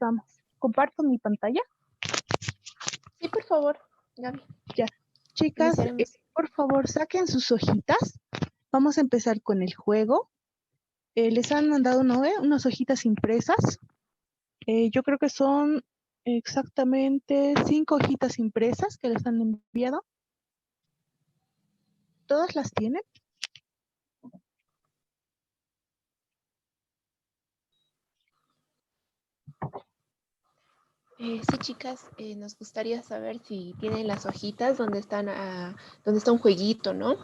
empezamos. ¿Comparto mi pantalla? Sí, por favor, Gaby. Ya. Chicas, por favor, saquen sus hojitas. Vamos a empezar con el juego. Les han mandado unas hojitas impresas. Yo creo que son exactamente 5 hojitas impresas que les han enviado. ¿Todas las tienen? Sí, chicas, nos gustaría saber si tienen las hojitas donde están, donde está un jueguito, ¿no?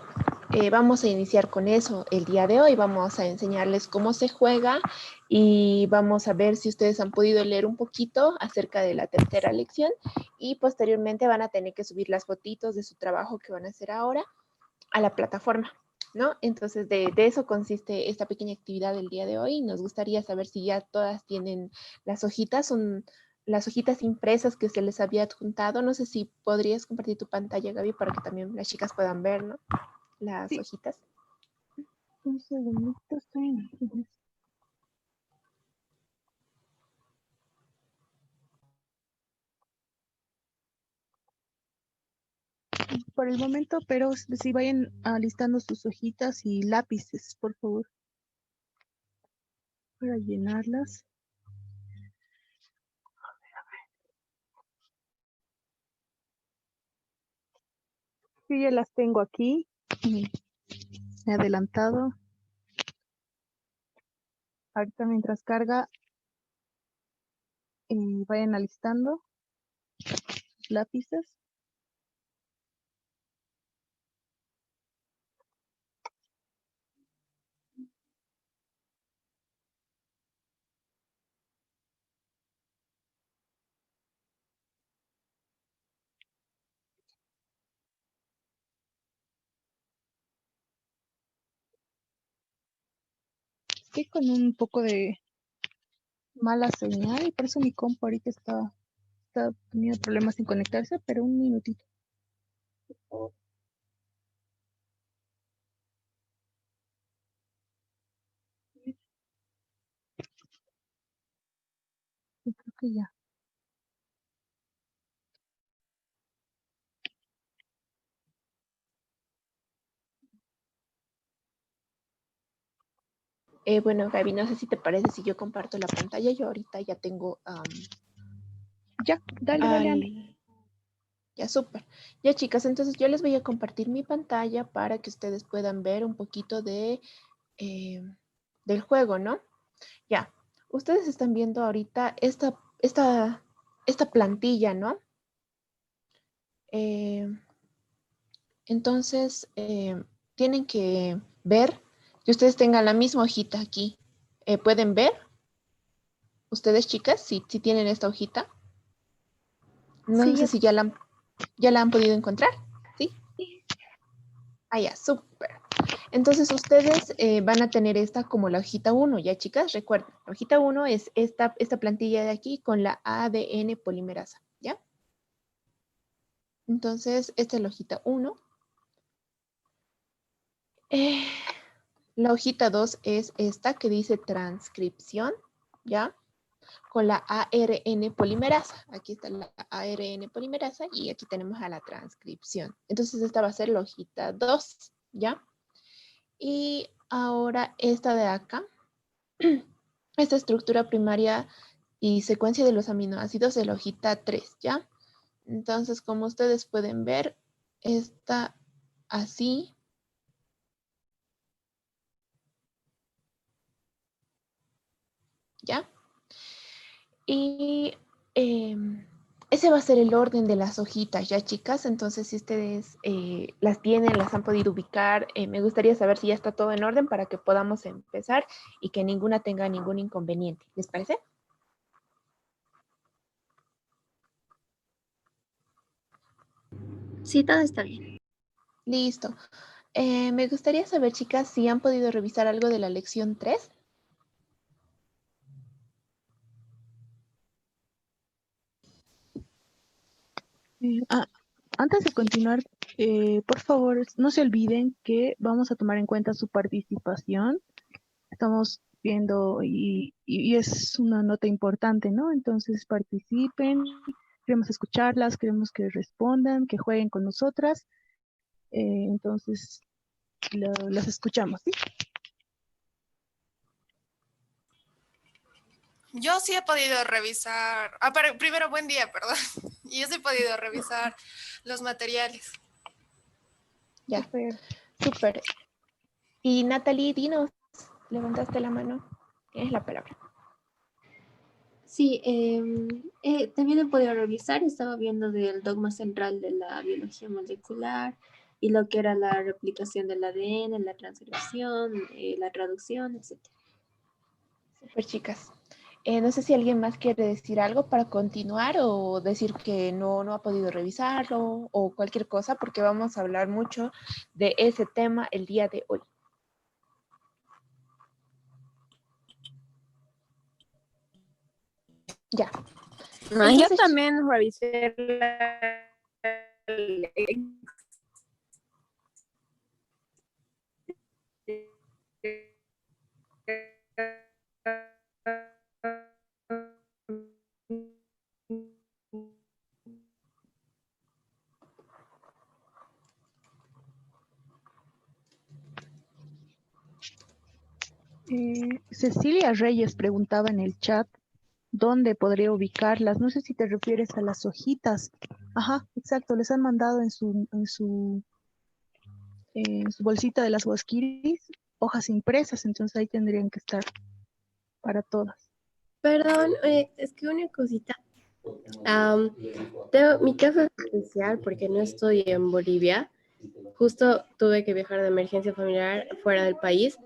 Vamos a iniciar con eso el día de hoy. Vamos a enseñarles cómo se juega y vamos a ver si ustedes han podido leer un poquito acerca de la tercera lección y posteriormente van a tener que subir las fotitos de su trabajo que van a hacer ahora a la plataforma, ¿no? Entonces, de eso consiste esta pequeña actividad del día de hoy. Nos gustaría saber si ya todas tienen las hojitas, son las hojitas impresas que se les había adjuntado. No sé si podrías compartir tu pantalla, Gaby, para que también las chicas puedan ver, ¿no? Las hojitas. Un segundito, estoy en... Por el momento, pero si vayan alistando sus hojitas y lápices, por favor, para llenarlas. Sí, ya las tengo aquí. Me he adelantado. Ahorita mientras carga, vayan alistando sus lápices. Estoy con un poco de mala señal y por eso mi compu ahorita está teniendo problemas en conectarse, pero un minutito. Yo creo que ya. Bueno, Gaby, no sé si te parece si yo comparto la pantalla. Yo ahorita ya tengo... Ya, dale, Andy. Ya, súper. Ya, chicas, entonces yo les voy a compartir mi pantalla para que ustedes puedan ver un poquito de, del juego, ¿no? Ya, ustedes están viendo ahorita esta plantilla, ¿no? Entonces, tienen que ver que ustedes tengan la misma hojita aquí. ¿Pueden ver? Ustedes, chicas, si tienen esta hojita. No Sí, sé si ya la han podido encontrar, ¿sí? Ah, ya, súper. Entonces ustedes van a tener esta como la hojita 1, ya chicas, recuerden, la hojita 1 es esta plantilla de aquí con la ADN polimerasa, ¿ya? Entonces, esta es la hojita 1. La hojita 2 es esta que dice transcripción, ¿ya? Con la ARN polimerasa. Aquí está la ARN polimerasa y aquí tenemos a la transcripción. Entonces, esta va a ser la hojita 2, ¿ya? Y ahora esta de acá, esta estructura primaria y secuencia de los aminoácidos de la hojita 3, ¿ya? Entonces, como ustedes pueden ver, está así. ¿Ya? Y ese va a ser el orden de las hojitas, ¿ya, chicas? Entonces, si ustedes las tienen, las han podido ubicar, me gustaría saber si ya está todo en orden para que podamos empezar y que ninguna tenga ningún inconveniente. ¿Les parece? Sí, todo está bien. Listo. Me gustaría saber, chicas, si han podido revisar algo de la lección 3. Antes de continuar, por favor, no se olviden que vamos a tomar en cuenta su participación. Estamos viendo y es una nota importante, ¿no? Entonces participen, queremos escucharlas, queremos que respondan, que jueguen con nosotras. Entonces las escuchamos, ¿sí? Yo sí he podido revisar, pero primero buen día, perdón. Yo sí he podido revisar los materiales. Ya, Súper. súper. Y Natalie, dinos, levantaste la mano. Tienes la palabra. Sí, también he podido revisar, estaba viendo del dogma central de la biología molecular y lo que era la replicación del ADN, la transcripción, la traducción, etc. Súper, chicas. No sé si alguien más quiere decir algo para continuar o decir que no ha podido revisarlo o cualquier cosa, porque vamos a hablar mucho de ese tema el día de hoy. Ya. Yo también revisé Cecilia Reyes preguntaba en el chat dónde podría ubicarlas. No sé si te refieres a las hojitas. Ajá, exacto, les han mandado en su bolsita de las huasquiris hojas impresas, entonces ahí tendrían que estar para todas. Perdón, es que una cosita. Mi caso es especial porque no estoy en Bolivia. Justo tuve que viajar de emergencia familiar fuera del país.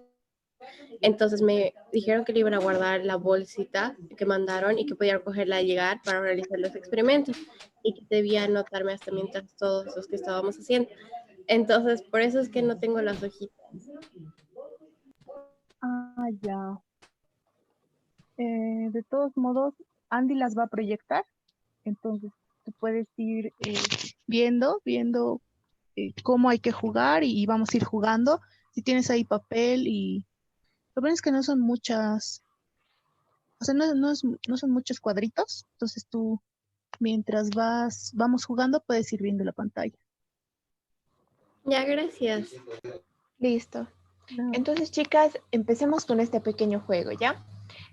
Entonces me dijeron que le iban a guardar la bolsita que mandaron y que podía recogerla al llegar para realizar los experimentos y que debía anotarme hasta mientras todos los que estábamos haciendo. Entonces, por eso es que no tengo las hojitas. Ah, ya. De todos modos, Andy las va a proyectar, entonces tú puedes ir viendo cómo hay que jugar y vamos a ir jugando. Si tienes ahí papel y lo bueno es que no son muchas, o sea, no son muchos cuadritos, entonces tú mientras vamos jugando puedes ir viendo la pantalla. Ya, gracias. Listo. No. Entonces, chicas, empecemos con este pequeño juego, ¿ya?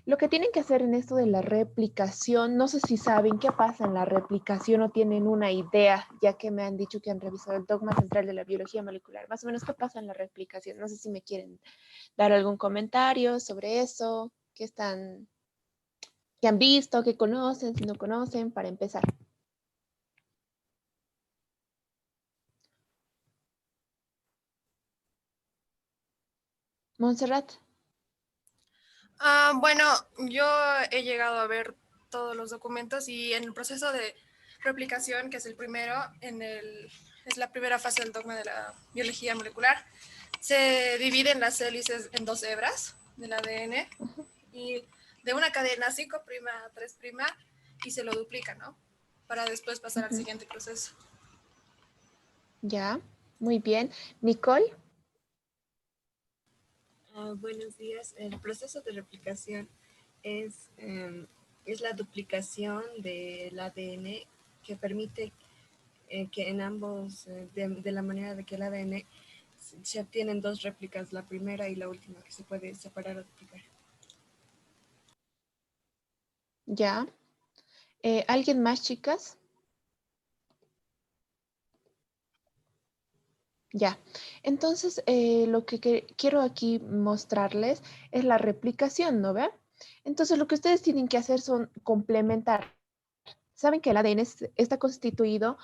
Lo que tienen que hacer en esto de la replicación, no sé si saben qué pasa en la replicación o tienen una idea, ya que me han dicho que han revisado el dogma central de la biología molecular. Más o menos, ¿qué pasa en la replicación? No sé si me quieren dar algún comentario sobre eso, qué han visto, qué conocen, si no conocen, para empezar. Montserrat. Bueno, yo he llegado a ver todos los documentos y en el proceso de replicación, que es el primero, es la primera fase del dogma de la biología molecular, se dividen las hélices en dos hebras del ADN y de una cadena 5' a 3' y se lo duplica, ¿no? Para después pasar al siguiente proceso. Ya, muy bien. Nicole. Buenos días. El proceso de replicación es la duplicación del ADN que permite que en ambos, de la manera de que el ADN se obtienen dos réplicas, la primera y la última, que se puede separar o duplicar. Ya. ¿Alguien más, chicas? Ya. Entonces, lo que quiero aquí mostrarles es la replicación, ¿no ve? Entonces, lo que ustedes tienen que hacer son complementar. Saben que el ADN está constituido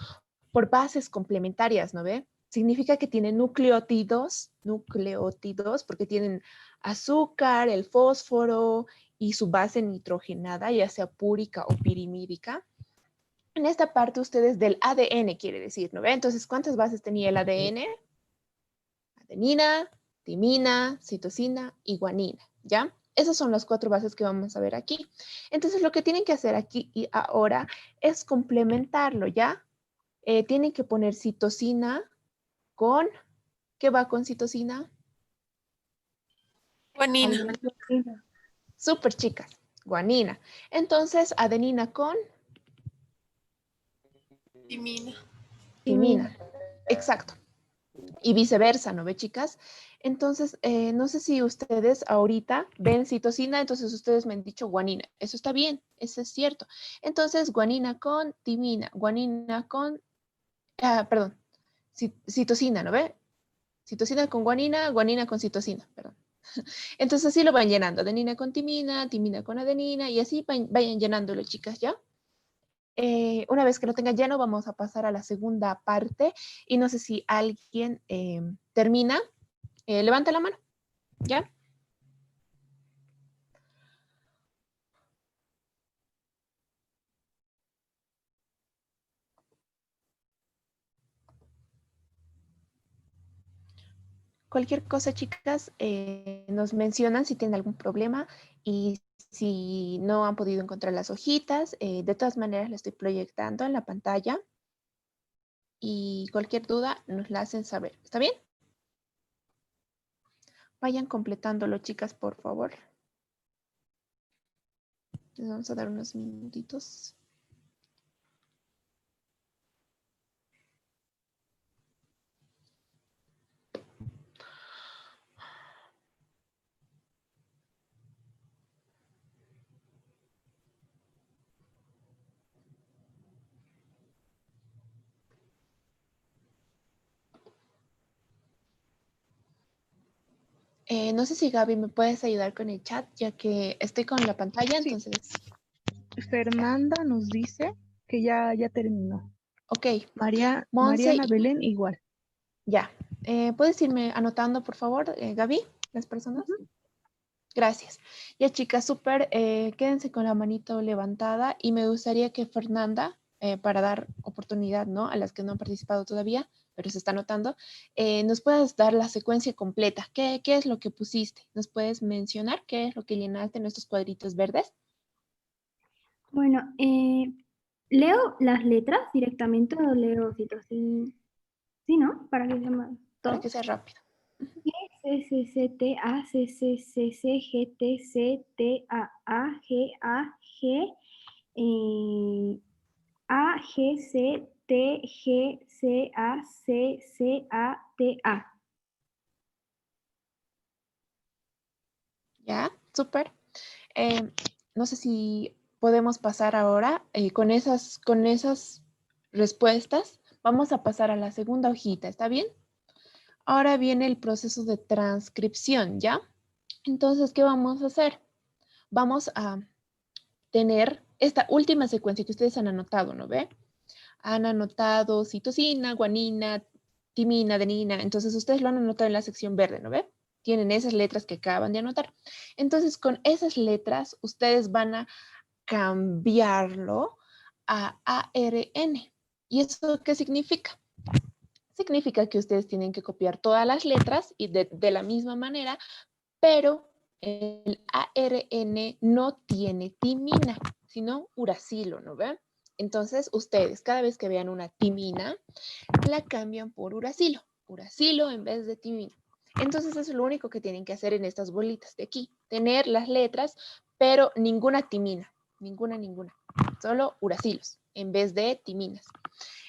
por bases complementarias, ¿no ve? Significa que tiene nucleótidos, porque tienen azúcar, el fósforo y su base nitrogenada, ya sea púrica o pirimídica. En esta parte ustedes del ADN quiere decir, ¿no ve? Entonces, ¿cuántas bases tenía el ADN? Adenina, timina, citosina y guanina, ¿ya? Esas son las 4 bases que vamos a ver aquí. Entonces, lo que tienen que hacer aquí y ahora es complementarlo, ¿ya? Tienen que poner citosina con, ¿qué va con citosina? Guanina. Súper, chicas. Guanina. Entonces, adenina con Timina. timina. Exacto. Y viceversa, ¿no ve, chicas? Entonces, no sé si ustedes ahorita ven citosina, entonces ustedes me han dicho guanina. Eso está bien, eso es cierto. Entonces, guanina con timina, guanina con, perdón, citosina, ¿no ve? Citosina con guanina, guanina con citosina, perdón. Entonces así lo van llenando, adenina con timina, timina con adenina, y así vayan llenándolo, chicas, ¿ya? Una vez que lo tenga lleno, vamos a pasar a la segunda parte, y no sé si alguien termina. Levanta la mano, ¿ya? Cualquier cosa, chicas, nos mencionan si tienen algún problema y si no han podido encontrar las hojitas. De todas maneras, la estoy proyectando en la pantalla y cualquier duda nos la hacen saber. ¿Está bien? Vayan completándolo, chicas, por favor. Les vamos a dar unos minutitos. No sé si Gaby me puedes ayudar con el chat, ya que estoy con la pantalla, Sí. entonces. Fernanda nos dice que ya terminó. Ok, Mariana Monse, Belén igual. ya. ¿Puedes irme anotando, por favor, Gaby, las personas? Gracias. Ya, chicas, súper. Quédense con la manito levantada y me gustaría que Fernanda, para dar oportunidad, ¿no? A las que no han participado todavía, pero se está anotando, nos puedas dar la secuencia completa. ¿Qué es lo que pusiste? ¿Nos puedes mencionar qué es lo que llenaste en estos cuadritos verdes? Bueno, leo las letras directamente o leo situación. Sí, ¿no? Para que sea más Para todo. que sea rápido. C, C, C, T, A, C, C, C, C, G, T, C, T, A, G, A, G, C, T, G, C, A, C, C, A, T, A. Ya, súper. No sé si podemos pasar ahora con esas respuestas. Vamos a pasar a la segunda hojita, ¿está bien? Ahora viene el proceso de transcripción, ¿ya? Entonces, ¿qué vamos a hacer? Vamos a tener esta última secuencia que ustedes han anotado, ¿no ve? Han anotado citosina, guanina, timina, adenina. Entonces, ustedes lo han anotado en la sección verde, ¿no ve? Tienen esas letras que acaban de anotar. Entonces, con esas letras, ustedes van a cambiarlo a ARN. ¿Y eso qué significa? Significa que ustedes tienen que copiar todas las letras y de la misma manera, pero el ARN no tiene timina, sino uracilo, ¿no ven? Entonces, ustedes cada vez que vean una timina, la cambian por uracilo en vez de timina. Entonces, eso es lo único que tienen que hacer en estas bolitas de aquí, tener las letras, pero ninguna timina, ninguna. Solo uracilos en vez de timinas.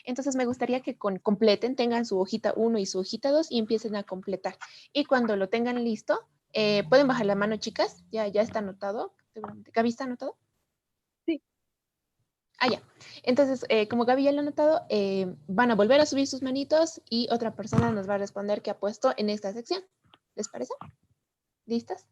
Entonces me gustaría que completen, tengan su hojita 1 y su hojita 2 y empiecen a completar. Y cuando lo tengan listo, pueden bajar la mano, chicas. Ya está anotado. ¿Gaby está anotado? Sí. Ya. Entonces, como Gaby ya lo ha anotado, van a volver a subir sus manitos y otra persona nos va a responder qué ha puesto en esta sección. ¿Les parece? ¿Listas?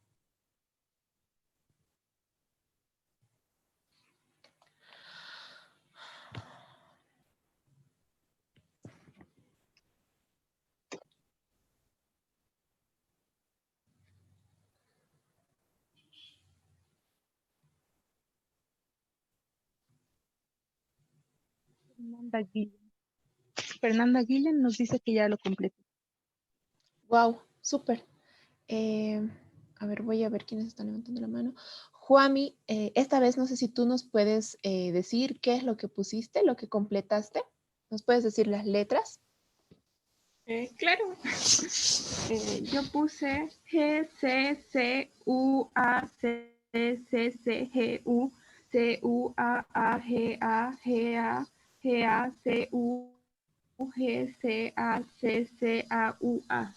Fernanda Guillen nos dice que ya lo completó. Wow, súper. A ver, voy a ver quiénes están levantando la mano. Juami, esta vez no sé si tú nos puedes decir qué es lo que pusiste, lo que completaste. ¿Nos puedes decir las letras? Claro. Yo puse G, C, C, U, A, C, C, C, G, U, C, U, A, G, A, G, A, G, A, C, U, G, C, A, C, C, A, U, A.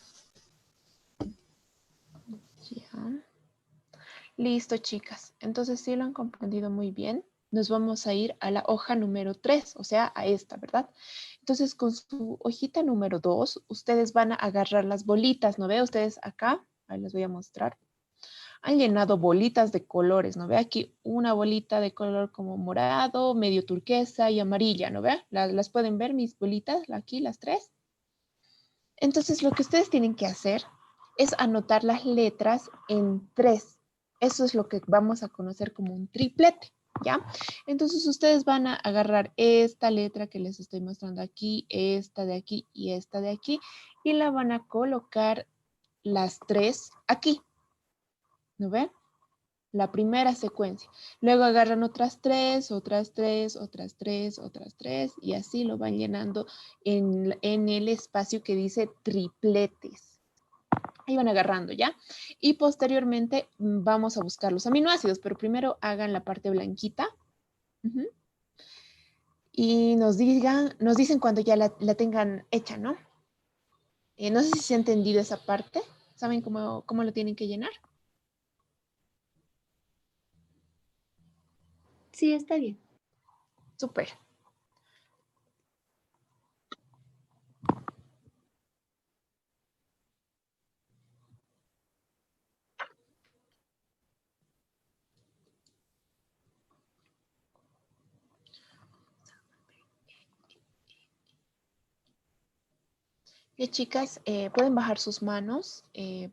Ya. Listo, chicas. Entonces, si lo han comprendido muy bien, nos vamos a ir a la hoja número 3, o sea, a esta, ¿verdad? Entonces, con su hojita número 2, ustedes van a agarrar las bolitas, ¿no ve? Ustedes acá, ahí les voy a mostrar. Han llenado bolitas de colores, ¿no ve? Aquí una bolita de color como morado, medio turquesa y amarilla, ¿no ve? ¿Las pueden ver mis bolitas? Aquí, las 3. Entonces, lo que ustedes tienen que hacer es anotar las letras en 3. Eso es lo que vamos a conocer como un triplete, ¿ya? Entonces, ustedes van a agarrar esta letra que les estoy mostrando aquí, esta de aquí y esta de aquí, y la van a colocar las 3 aquí, ¿no ven? La primera secuencia. Luego agarran otras 3, otras 3, otras 3, otras 3, y así lo van llenando en el espacio que dice tripletes. Ahí van agarrando, ¿ya? Y posteriormente vamos a buscar los aminoácidos, pero primero hagan la parte blanquita. Y nos dicen cuando ya la tengan hecha, ¿no? No sé si se ha entendido esa parte. ¿Saben cómo lo tienen que llenar? Sí, está bien. Súper. Y chicas, pueden bajar sus manos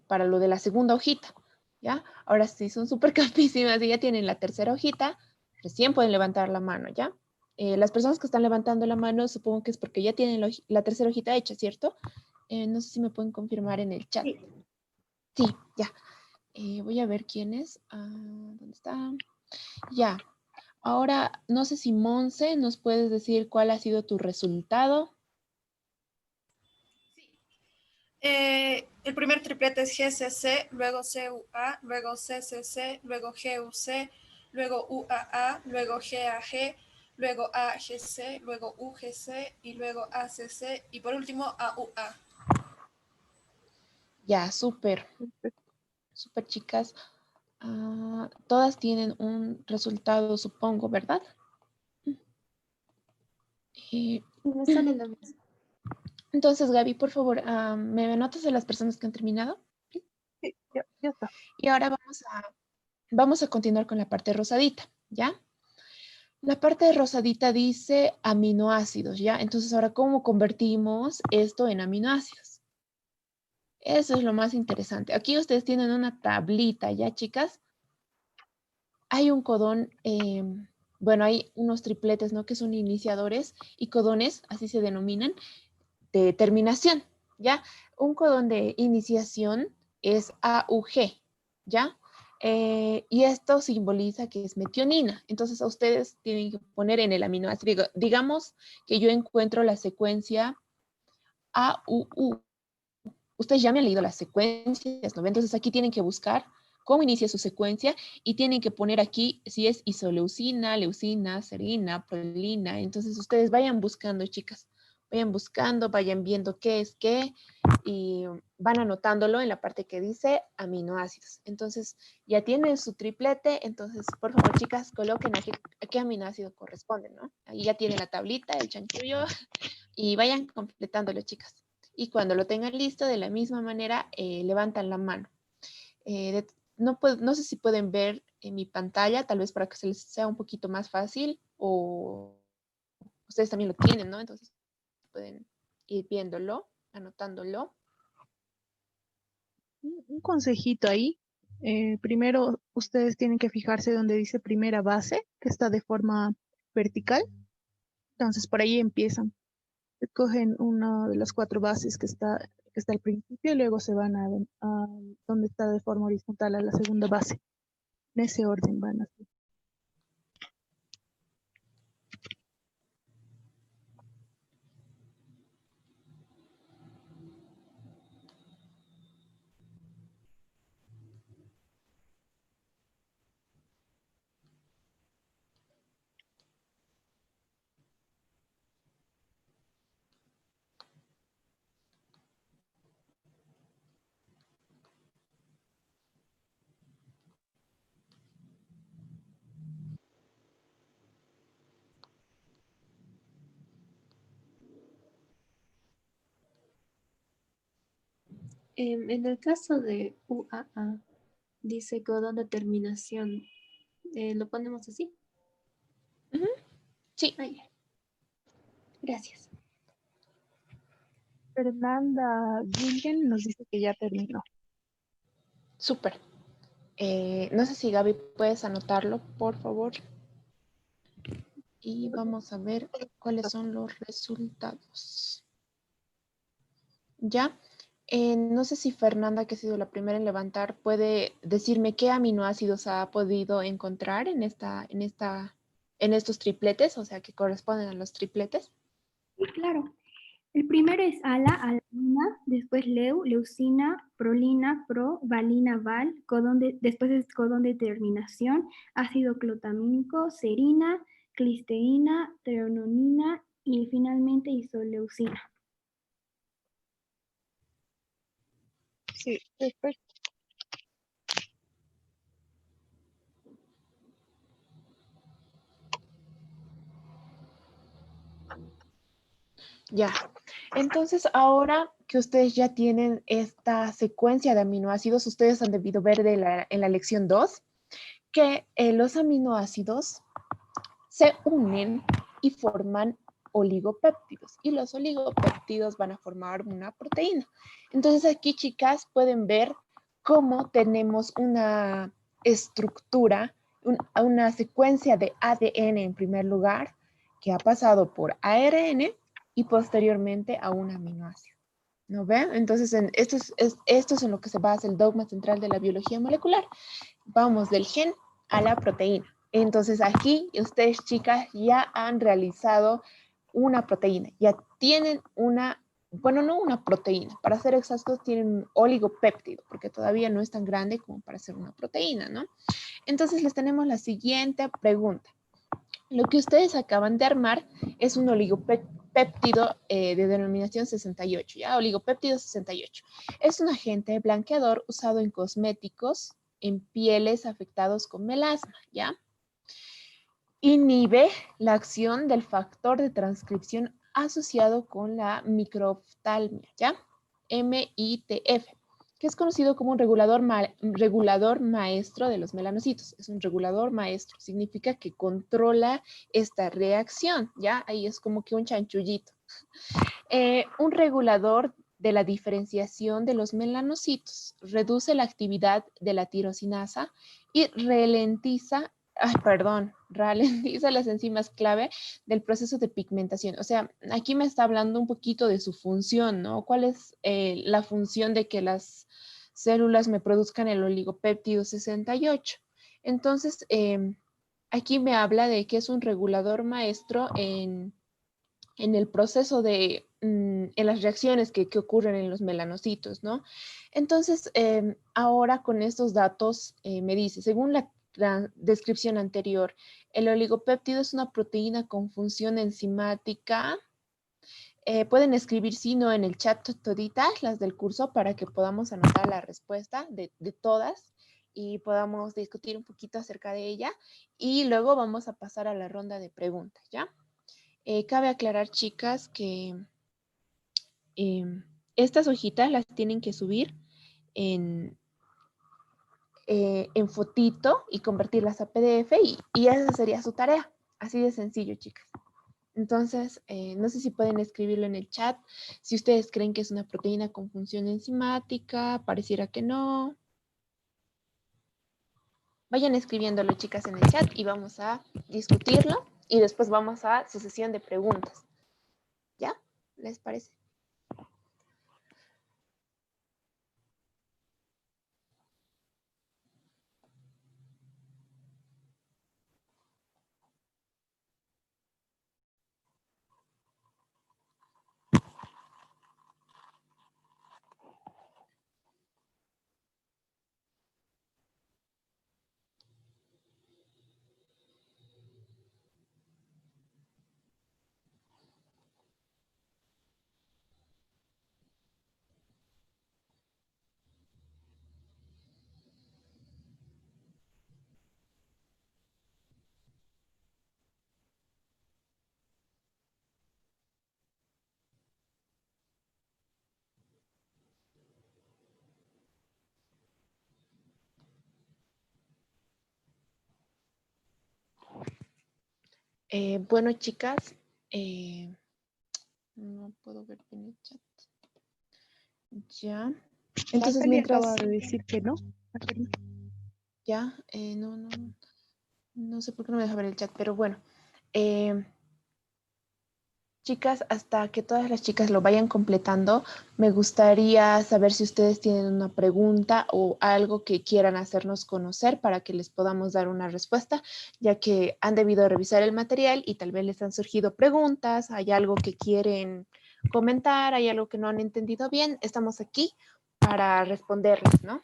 para lo de la segunda hojita, ¿ya? Ahora sí, son súper capísimas y ya tienen la tercera hojita, recién pueden levantar la mano, ¿ya? Las personas que están levantando la mano, supongo que es porque ya tienen la tercera hojita hecha, ¿cierto? No sé si me pueden confirmar en el chat. Sí. Sí, ya. Voy a ver quién es. ¿Dónde está? Ya. Ahora, no sé si Monse nos puedes decir cuál ha sido tu resultado. El primer triplete es GCC, luego CUA, luego CCC, luego GUC, luego UAA, luego GAG, luego AGC, luego UGC y luego ACC y por último AUA. Ya, súper. Súper, chicas. Todas tienen un resultado, supongo, ¿verdad? Me sale lo mismo. Entonces, Gaby, por favor, ¿me anotas a las personas que han terminado? Sí, ya está. Y ahora vamos a continuar con la parte rosadita, ¿ya? La parte rosadita dice aminoácidos, ¿ya? Entonces, ahora, ¿cómo convertimos esto en aminoácidos? Eso es lo más interesante. Aquí ustedes tienen una tablita, ¿ya, chicas? Hay un codón, bueno, hay unos tripletes, ¿no? Que son iniciadores y codones, así se denominan, de terminación, ¿ya? Un codón de iniciación es AUG, ¿ya? Y esto simboliza que es metionina. Entonces, a ustedes tienen que poner en el aminoácido, digamos que yo encuentro la secuencia AUU. Ustedes ya me han leído las secuencias, ¿no? Entonces, aquí tienen que buscar cómo inicia su secuencia y tienen que poner aquí si es isoleucina, leucina, serina, prolina. Entonces, ustedes vayan buscando, chicas. Vayan buscando, vayan viendo qué es qué y van anotándolo en la parte que dice aminoácidos. Entonces, ya tienen su triplete. Entonces, por favor, chicas, coloquen a qué aminoácido corresponde, ¿no? Ahí ya tienen la tablita, el chanchullo y vayan completándolo, chicas. Y cuando lo tengan listo, de la misma manera, levantan la mano. No sé si pueden ver en mi pantalla, tal vez para que se les sea un poquito más fácil o ustedes también lo tienen, ¿no? Entonces pueden ir viéndolo, anotándolo. Un consejito ahí. Primero, ustedes tienen que fijarse donde dice primera base, que está de forma vertical. Entonces, por ahí empiezan. Cogen una de las 4 bases que está al principio y luego se van a donde está de forma horizontal a la segunda base. En ese orden van así. En el caso de UAA, dice codón de terminación. ¿Lo ponemos así? Sí. Ah, ya. Gracias. Fernanda Gilgen nos dice que ya terminó. Súper. No sé si Gaby puedes anotarlo, por favor. Y vamos a ver cuáles son los resultados. ¿Ya? No sé si Fernanda, que ha sido la primera en levantar, puede decirme qué aminoácidos ha podido encontrar en estos tripletes, o sea, que corresponden a los tripletes. Sí, claro. El primero es alanina, después leucina, prolina, valina, val, después es codón de terminación, ácido clotamínico, serina, clisteína, treononina y finalmente isoleucina. Sí, perfecto. Ya. Entonces, ahora que ustedes ya tienen esta secuencia de aminoácidos, ustedes han debido ver en la lección 2 que los aminoácidos se unen y forman oligopéptidos. Y los oligopéptidos van a formar una proteína. Entonces, aquí, chicas, pueden ver cómo tenemos una estructura, una secuencia de ADN en primer lugar, que ha pasado por ARN y posteriormente a un aminoácido. ¿No ven? Entonces, esto es en lo que se basa el dogma central de la biología molecular. Vamos del gen a la proteína. Entonces, aquí ustedes, chicas, ya han realizado una proteína. Ya tienen no una proteína, para ser exactos, tienen un oligopéptido, porque todavía no es tan grande como para ser una proteína, ¿no? Entonces, les tenemos la siguiente pregunta. Lo que ustedes acaban de armar es un oligopéptido de denominación 68, ¿ya? Oligopéptido 68. Es un agente blanqueador usado en cosméticos, en pieles afectados con melasma, ¿ya? Inhibe la acción del factor de transcripción asociado con la microftalmia, ¿ya? MITF, que es conocido como un regulador maestro de los melanocitos. Es un regulador maestro, significa que controla esta reacción, ¿ya? Ahí es como que un chanchullito. Un regulador de la diferenciación de los melanocitos, reduce la actividad de la tirosinasa y ralentiza las enzimas clave del proceso de pigmentación. O sea, aquí me está hablando un poquito de su función, ¿no? ¿Cuál es la función de que las células me produzcan el oligopéptido 68? Entonces, aquí me habla de que es un regulador maestro en el proceso en las reacciones que ocurren en los melanocitos, ¿no? Entonces, ahora con estos datos me dice, según la descripción anterior, el oligopéptido es una proteína con función enzimática. Pueden escribir sí, no en el chat toditas, las del curso, para que podamos anotar la respuesta de todas y podamos discutir un poquito acerca de ella. Y luego vamos a pasar a la ronda de preguntas, ¿ya? Cabe aclarar, chicas, que estas hojitas las tienen que subir en fotito y convertirlas a PDF y esa sería su tarea. Así de sencillo, chicas. Entonces, no sé si pueden escribirlo en el chat. Si ustedes creen que es una proteína con función enzimática, pareciera que no. Vayan escribiéndolo, chicas, en el chat y vamos a discutirlo y después vamos a su sesión de preguntas. ¿Ya? ¿Les parece? Bueno, chicas, no puedo ver en el chat. Ya. Entonces, Natalia mientras... acaba de decir que no. Ya, no sé por qué no me deja ver el chat, pero bueno. Chicas, hasta que todas las chicas lo vayan completando, me gustaría saber si ustedes tienen una pregunta o algo que quieran hacernos conocer para que les podamos dar una respuesta, ya que han debido revisar el material y tal vez les han surgido preguntas, hay algo que quieren comentar, hay algo que no han entendido bien. Estamos aquí para responderles, ¿no?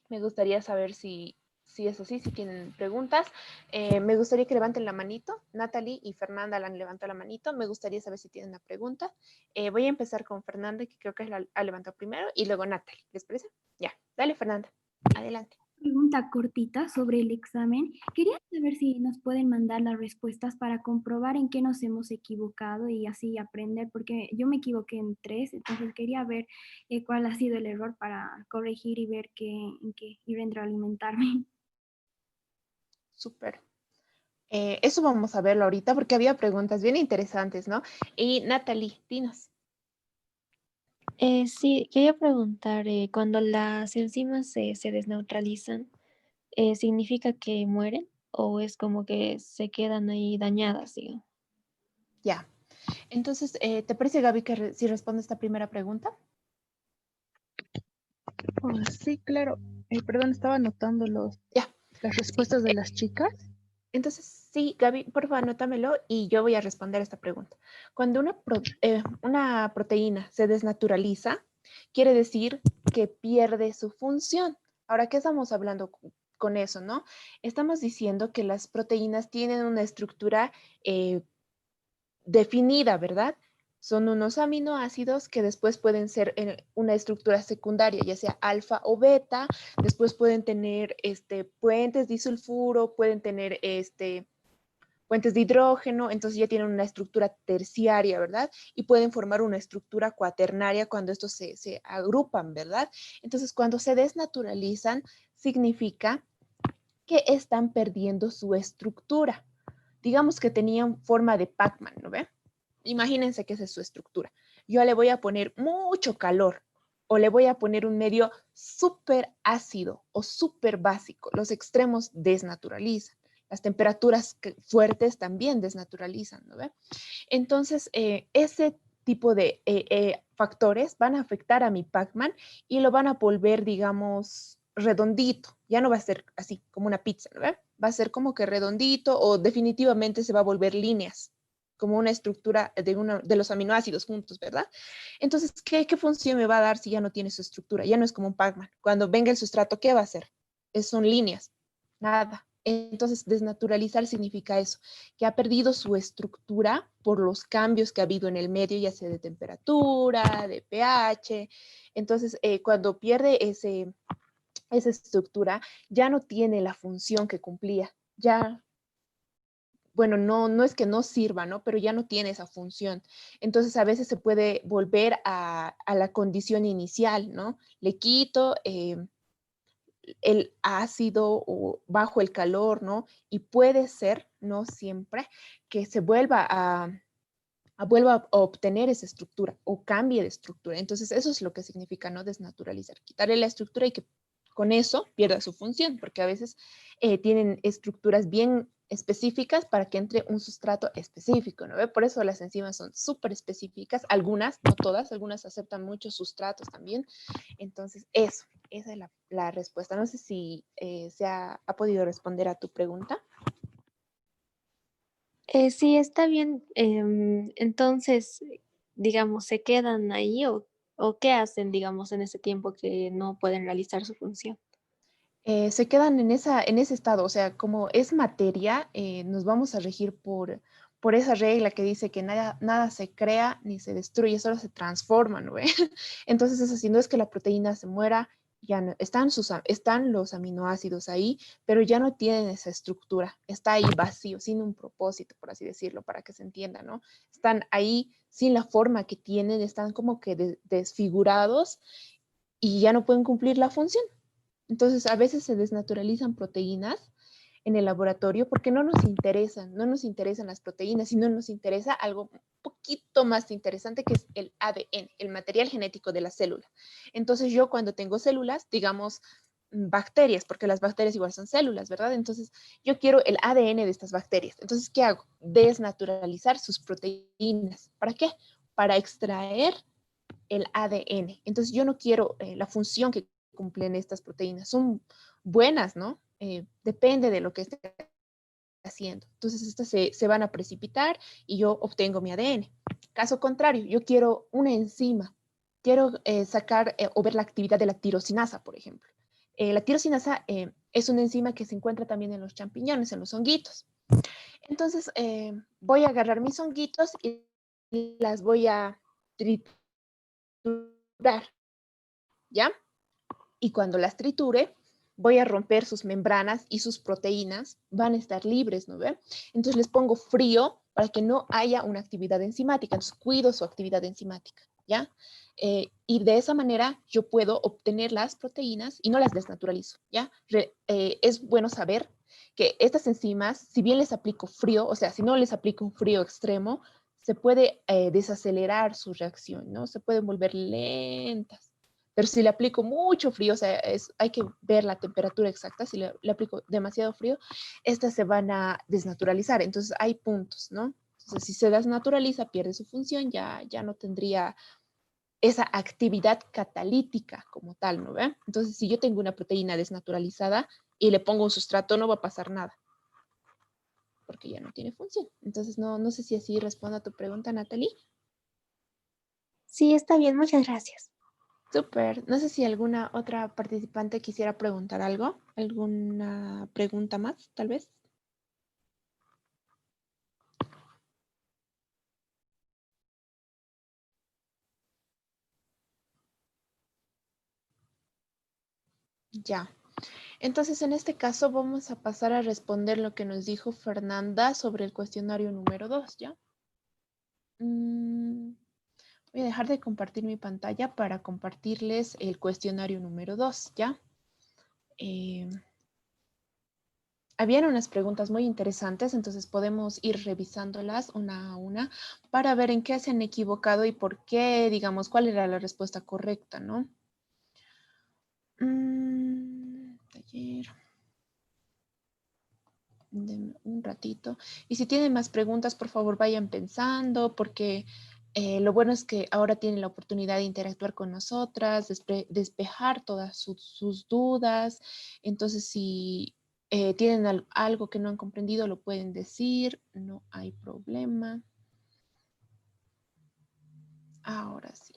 Me gustaría saber si es así, si tienen preguntas. Me gustaría que levanten la manito. Natalie y Fernanda la han levantado la manito. Me gustaría saber si tienen una pregunta. Voy a empezar con Fernanda, que creo que la ha levantado primero, y luego Natalie. ¿Les parece? Ya, dale, Fernanda. Adelante. Pregunta cortita sobre el examen. Quería saber si nos pueden mandar las respuestas para comprobar en qué nos hemos equivocado y así aprender, porque yo me equivoqué en 3, entonces quería ver cuál ha sido el error para corregir y ver en qué y retroalimentarme. Súper. Eso vamos a verlo ahorita porque había preguntas bien interesantes, ¿no? Y Natalie, dinos. Sí, quería preguntar, cuando las enzimas se desneutralizan, ¿significa que mueren o es como que se quedan ahí dañadas, digamos? Ya. Entonces, ¿te parece, Gaby, que si responde esta primera pregunta? Oh, sí, claro. Perdón, estaba anotando las respuestas de las chicas. Entonces, sí, Gaby, por favor, anótamelo y yo voy a responder esta pregunta. Cuando una proteína se desnaturaliza, quiere decir que pierde su función. Ahora, ¿qué estamos hablando con eso, no? Estamos diciendo que las proteínas tienen una estructura definida, ¿verdad? Son unos aminoácidos que después pueden ser una estructura secundaria, ya sea alfa o beta. Después pueden tener puentes disulfuro, pueden tener puentes de hidrógeno, entonces ya tienen una estructura terciaria, ¿verdad? Y pueden formar una estructura cuaternaria cuando estos se agrupan, ¿verdad? Entonces, cuando se desnaturalizan, significa que están perdiendo su estructura. Digamos que tenían forma de Pac-Man, ¿no ve? Imagínense que esa es su estructura. Yo le voy a poner mucho calor o le voy a poner un medio súper ácido o súper básico. Los extremos desnaturalizan. Las temperaturas fuertes también desnaturalizan, ¿no ve? Entonces, ese tipo de factores van a afectar a mi Pac-Man y lo van a volver, digamos, redondito. Ya no va a ser así, como una pizza, ¿no ve? Va a ser como que redondito o definitivamente se va a volver líneas, como una estructura de los aminoácidos juntos, ¿verdad? Entonces, ¿qué función me va a dar si ya no tiene su estructura? Ya no es como un Pac-Man. Cuando venga el sustrato, ¿qué va a hacer? Son líneas. Nada. Entonces, desnaturalizar significa eso, que ha perdido su estructura por los cambios que ha habido en el medio, ya sea de temperatura, de pH. Entonces, cuando pierde esa estructura, ya no tiene la función que cumplía. Ya, bueno, no es que no sirva, ¿no? Pero ya no tiene esa función. Entonces, a veces se puede volver a la condición inicial, ¿no? Le quito el ácido o bajo el calor, ¿no? Y puede ser, no siempre, que se vuelva a obtener esa estructura o cambie de estructura. Entonces, eso es lo que significa no desnaturalizar, quitarle la estructura y que con eso pierda su función, porque a veces tienen estructuras bien específicas para que entre un sustrato específico, ¿no? Por eso las enzimas son súper específicas, algunas, no todas, algunas aceptan muchos sustratos también. Entonces, esa es la respuesta. No sé si ha podido responder a tu pregunta. Sí, está bien. Entonces, digamos, ¿se quedan ahí o qué hacen, digamos, en ese tiempo que no pueden realizar su función? Se quedan en ese estado, o sea, como es materia, nos vamos a regir por esa regla que dice que nada se crea ni se destruye, solo se transforma, ¿no ve? Entonces es así, no es que la proteína se muera, ya no, están los aminoácidos ahí, pero ya no tienen esa estructura, está ahí vacío, sin un propósito, por así decirlo, para que se entienda, ¿no? Están ahí sin la forma que tienen, están como que desfigurados y ya no pueden cumplir la función. Entonces, a veces se desnaturalizan proteínas en el laboratorio porque no nos interesan las proteínas, sino nos interesa algo un poquito más interesante que es el ADN, el material genético de la célula. Entonces yo cuando tengo células, digamos bacterias, porque las bacterias igual son células, ¿verdad? Entonces yo quiero el ADN de estas bacterias. Entonces, ¿qué hago? Desnaturalizar sus proteínas. ¿Para qué? Para extraer el ADN. Entonces yo no quiero la función que cumplen estas proteínas. Son buenas, ¿no? Depende de lo que esté haciendo. Entonces estas se van a precipitar y yo obtengo mi ADN. Caso contrario, yo quiero una enzima. Quiero sacar o ver la actividad de la tirosinasa, por ejemplo. La tirosinasa es una enzima que se encuentra también en los champiñones, en los honguitos. Entonces voy a agarrar mis honguitos y las voy a triturar, ¿ya? Y cuando las triture, voy a romper sus membranas y sus proteínas van a estar libres, ¿no ve? Entonces les pongo frío para que no haya una actividad enzimática. Entonces cuido su actividad enzimática, ¿ya? Y de esa manera yo puedo obtener las proteínas y no las desnaturalizo, ¿ya? Es bueno saber que estas enzimas, si bien les aplico frío, o sea, si no les aplico un frío extremo, se puede desacelerar su reacción, ¿no? Se pueden volver lentas. Pero si le aplico mucho frío, o sea, hay que ver la temperatura exacta, si le aplico demasiado frío, estas se van a desnaturalizar. Entonces hay puntos, ¿no? Entonces si se desnaturaliza, pierde su función, ya no tendría esa actividad catalítica como tal, ¿no ve? Entonces si yo tengo una proteína desnaturalizada y le pongo un sustrato, no va a pasar nada, porque ya no tiene función. Entonces no sé si así respondo a tu pregunta, Natalie. Sí, está bien, muchas gracias. Súper. No sé si alguna otra participante quisiera preguntar algo. ¿Alguna pregunta más, tal vez? Ya. Entonces, en este caso vamos a pasar a responder lo que nos dijo Fernanda sobre el cuestionario número 2, ¿ya? Voy a dejar de compartir mi pantalla para compartirles el cuestionario número 2, ¿ya? Habían unas preguntas muy interesantes, entonces podemos ir revisándolas una a una para ver en qué se han equivocado y por qué, digamos, cuál era la respuesta correcta, ¿no? Taller. Denme un ratito. Y si tienen más preguntas, por favor, vayan pensando, porque lo bueno es que ahora tienen la oportunidad de interactuar con nosotras, despejar todas sus dudas. Entonces, si tienen algo que no han comprendido, lo pueden decir, no hay problema. Ahora sí.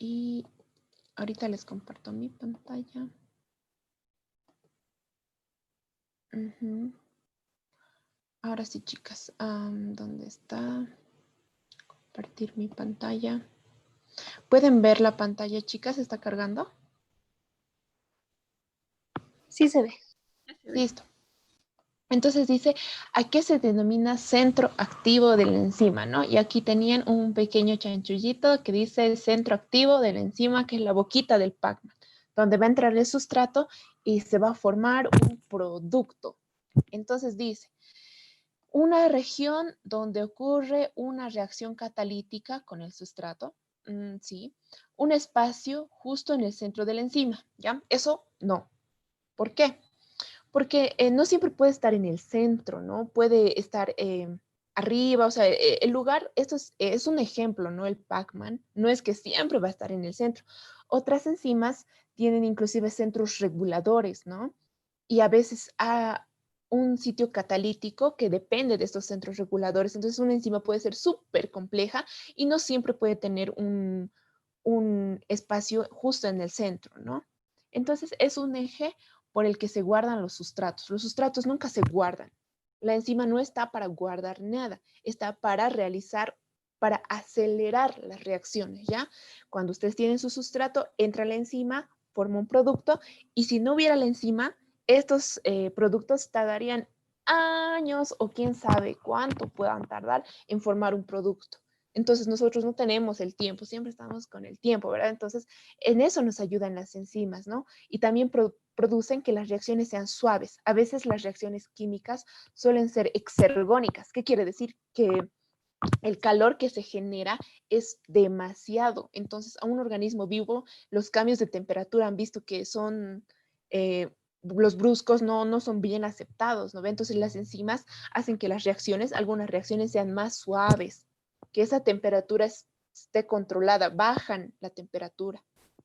Y ahorita les comparto mi pantalla. Ahora sí, chicas, ¿dónde está? Compartir mi pantalla. ¿Pueden ver la pantalla, chicas? ¿Está cargando? Sí se ve. Listo. Entonces dice, ¿a qué se denomina centro activo de la enzima, no? Y aquí tenían un pequeño chanchullito que dice centro activo de la enzima, que es la boquita del Pac-Man, donde va a entrar el sustrato y se va a formar un producto. Entonces dice, una región donde ocurre una reacción catalítica con el sustrato, sí. Un espacio justo en el centro de la enzima, ¿ya? Eso no. ¿Por qué? Porque no siempre puede estar en el centro, ¿no? Puede estar arriba, o sea, el lugar, esto es un ejemplo, ¿no? El Pac-Man no es que siempre va a estar en el centro. Otras enzimas tienen inclusive centros reguladores, ¿no? Y a veces un sitio catalítico que depende de estos centros reguladores. Entonces una enzima puede ser súper compleja y no siempre puede tener un espacio justo en el centro, ¿no? Entonces es un eje por el que se guardan los sustratos. Los sustratos nunca se guardan. La enzima no está para guardar nada, está para realizar, para acelerar las reacciones, ¿ya? Cuando ustedes tienen su sustrato, entra la enzima, forma un producto, y si no hubiera la enzima, estos productos tardarían años o quién sabe cuánto puedan tardar en formar un producto. Entonces nosotros no tenemos el tiempo, siempre estamos con el tiempo, ¿verdad? Entonces en eso nos ayudan las enzimas, ¿no? Y también producen que las reacciones sean suaves. A veces las reacciones químicas suelen ser exergónicas. ¿Qué quiere decir? Que el calor que se genera es demasiado. Entonces, a un organismo vivo, los cambios de temperatura han visto que son, los bruscos no son bien aceptados, ¿no ve? Entonces, las enzimas hacen que las reacciones, algunas reacciones sean más suaves, que esa temperatura esté controlada, bajan la temperatura,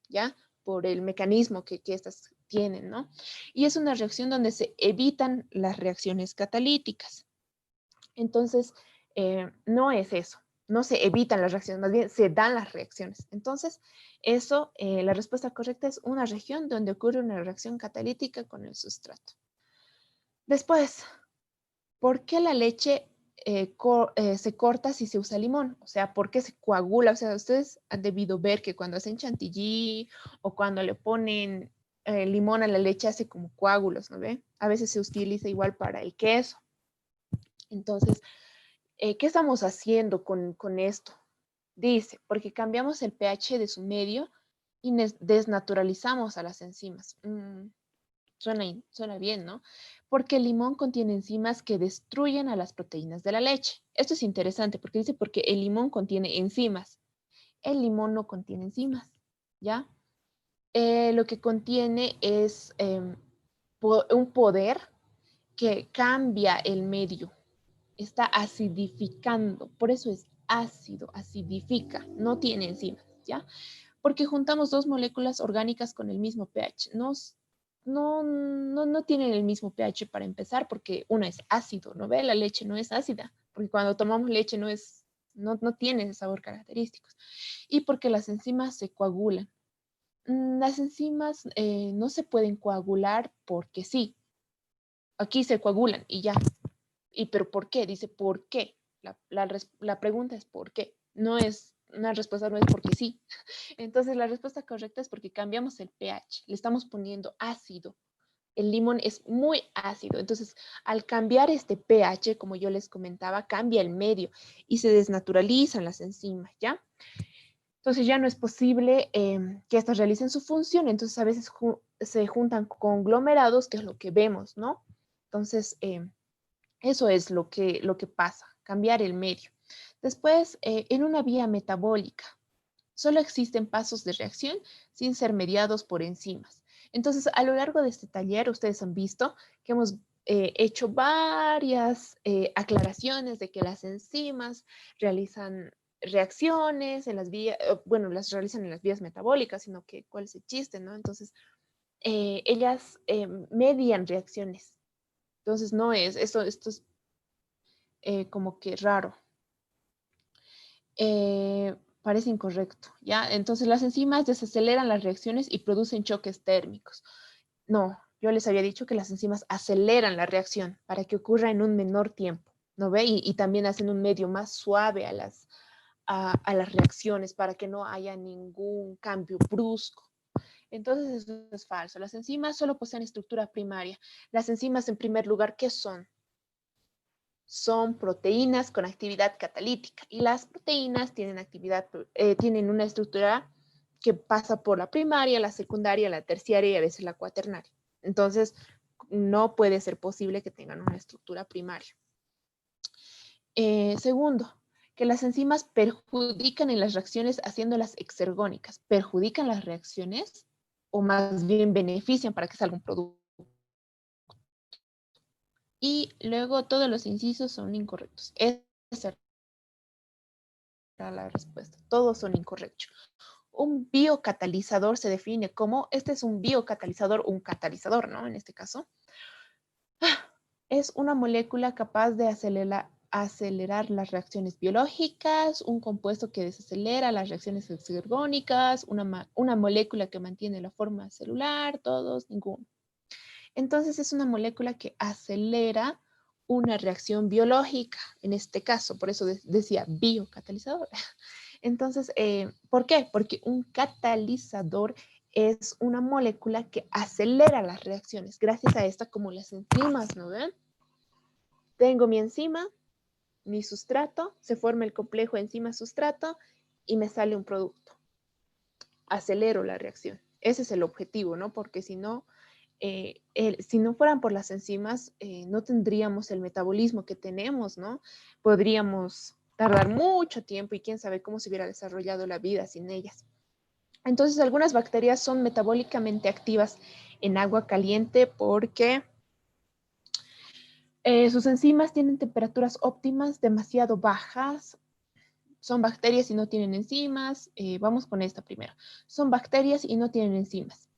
¿ya? Por el mecanismo que estas tienen, ¿no? Y es una reacción donde se evitan las reacciones catalíticas. Entonces, no es eso, no se evitan las reacciones, más bien se dan las reacciones. Entonces, eso, la respuesta correcta es una región donde ocurre una reacción catalítica con el sustrato. Después, ¿por qué la leche se corta si se usa limón? O sea, ¿por qué se coagula? O sea, ustedes han debido ver que cuando hacen chantilly o cuando le ponen limón a la leche hace como coágulos, ¿no ve? A veces se utiliza igual para el queso. Entonces, ¿qué estamos haciendo con esto? Dice, porque cambiamos el pH de su medio y desnaturalizamos a las enzimas. Suena bien, ¿no? Porque el limón contiene enzimas que destruyen a las proteínas de la leche. Esto es interesante porque dice porque el limón contiene enzimas. El limón no contiene enzimas, ¿ya? Lo que contiene es un poder que cambia el medio. Está acidificando, por eso es ácido, acidifica, no tiene enzimas, ¿ya? Porque juntamos dos moléculas orgánicas con el mismo pH. No tienen el mismo pH para empezar, porque una es ácido, ¿no ve? La leche no es ácida, porque cuando tomamos leche no tiene sabor característicos. Y porque las enzimas se coagulan. Las enzimas no se pueden coagular porque sí. Aquí se coagulan y ya. ¿Pero por qué? Dice, ¿por qué? La pregunta es ¿por qué? Una respuesta no es porque sí. Entonces, la respuesta correcta es porque cambiamos el pH. Le estamos poniendo ácido. El limón es muy ácido. Entonces, al cambiar este pH, como yo les comentaba, cambia el medio y se desnaturalizan las enzimas, ¿ya? Entonces, ya no es posible que estas realicen su función. Entonces, a veces se juntan conglomerados, que es lo que vemos, ¿no? Entonces, eso es lo que pasa, cambiar el medio. Después, en una vía metabólica, solo existen pasos de reacción sin ser mediados por enzimas. Entonces, a lo largo de este taller, ustedes han visto que hemos hecho varias aclaraciones de que las enzimas realizan reacciones en las vías, bueno, las realizan en las vías metabólicas, sino que cuál es el chiste, ¿no? Entonces, ellas median reacciones. Entonces, no es, esto es como que raro. Parece incorrecto, ¿ya? Entonces las enzimas desaceleran las reacciones y producen choques térmicos. No, yo les había dicho que las enzimas aceleran la reacción para que ocurra en un menor tiempo, ¿no ve? Y también hacen un medio más suave a las reacciones para que no haya ningún cambio brusco. Entonces eso es falso. Las enzimas solo poseen estructura primaria. Las enzimas, en primer lugar, ¿qué son? Son proteínas con actividad catalítica y las proteínas tienen una estructura que pasa por la primaria, la secundaria, la terciaria y a veces la cuaternaria. Entonces, no puede ser posible que tengan una estructura primaria. Segundo, que las enzimas perjudican en las reacciones haciéndolas exergónicas. ¿Perjudican las reacciones o más bien benefician para que salga un producto? Y luego todos los incisos son incorrectos. Esa era la respuesta. Todos son incorrectos. Un biocatalizador se define como, este es un biocatalizador, un catalizador, ¿no? En este caso, es una molécula capaz de acelerar las reacciones biológicas, un compuesto que desacelera las reacciones exergónicas, una molécula que mantiene la forma celular, todos, ninguno. Entonces es una molécula que acelera una reacción biológica, en este caso, por eso decía biocatalizador. Entonces, ¿por qué? Porque un catalizador es una molécula que acelera las reacciones, gracias a esta como las enzimas, ¿no ven? Tengo mi enzima, mi sustrato, se forma el complejo enzima-sustrato y me sale un producto. Acelero la reacción. Ese es el objetivo, ¿no? Porque si no, si no fueran por las enzimas, no tendríamos el metabolismo que tenemos, ¿no? Podríamos tardar mucho tiempo y quién sabe cómo se hubiera desarrollado la vida sin ellas. Entonces, algunas bacterias son metabólicamente activas en agua caliente porque sus enzimas tienen temperaturas óptimas demasiado bajas. Son bacterias y no tienen enzimas. Vamos con esta primero. Son bacterias y no tienen enzimas.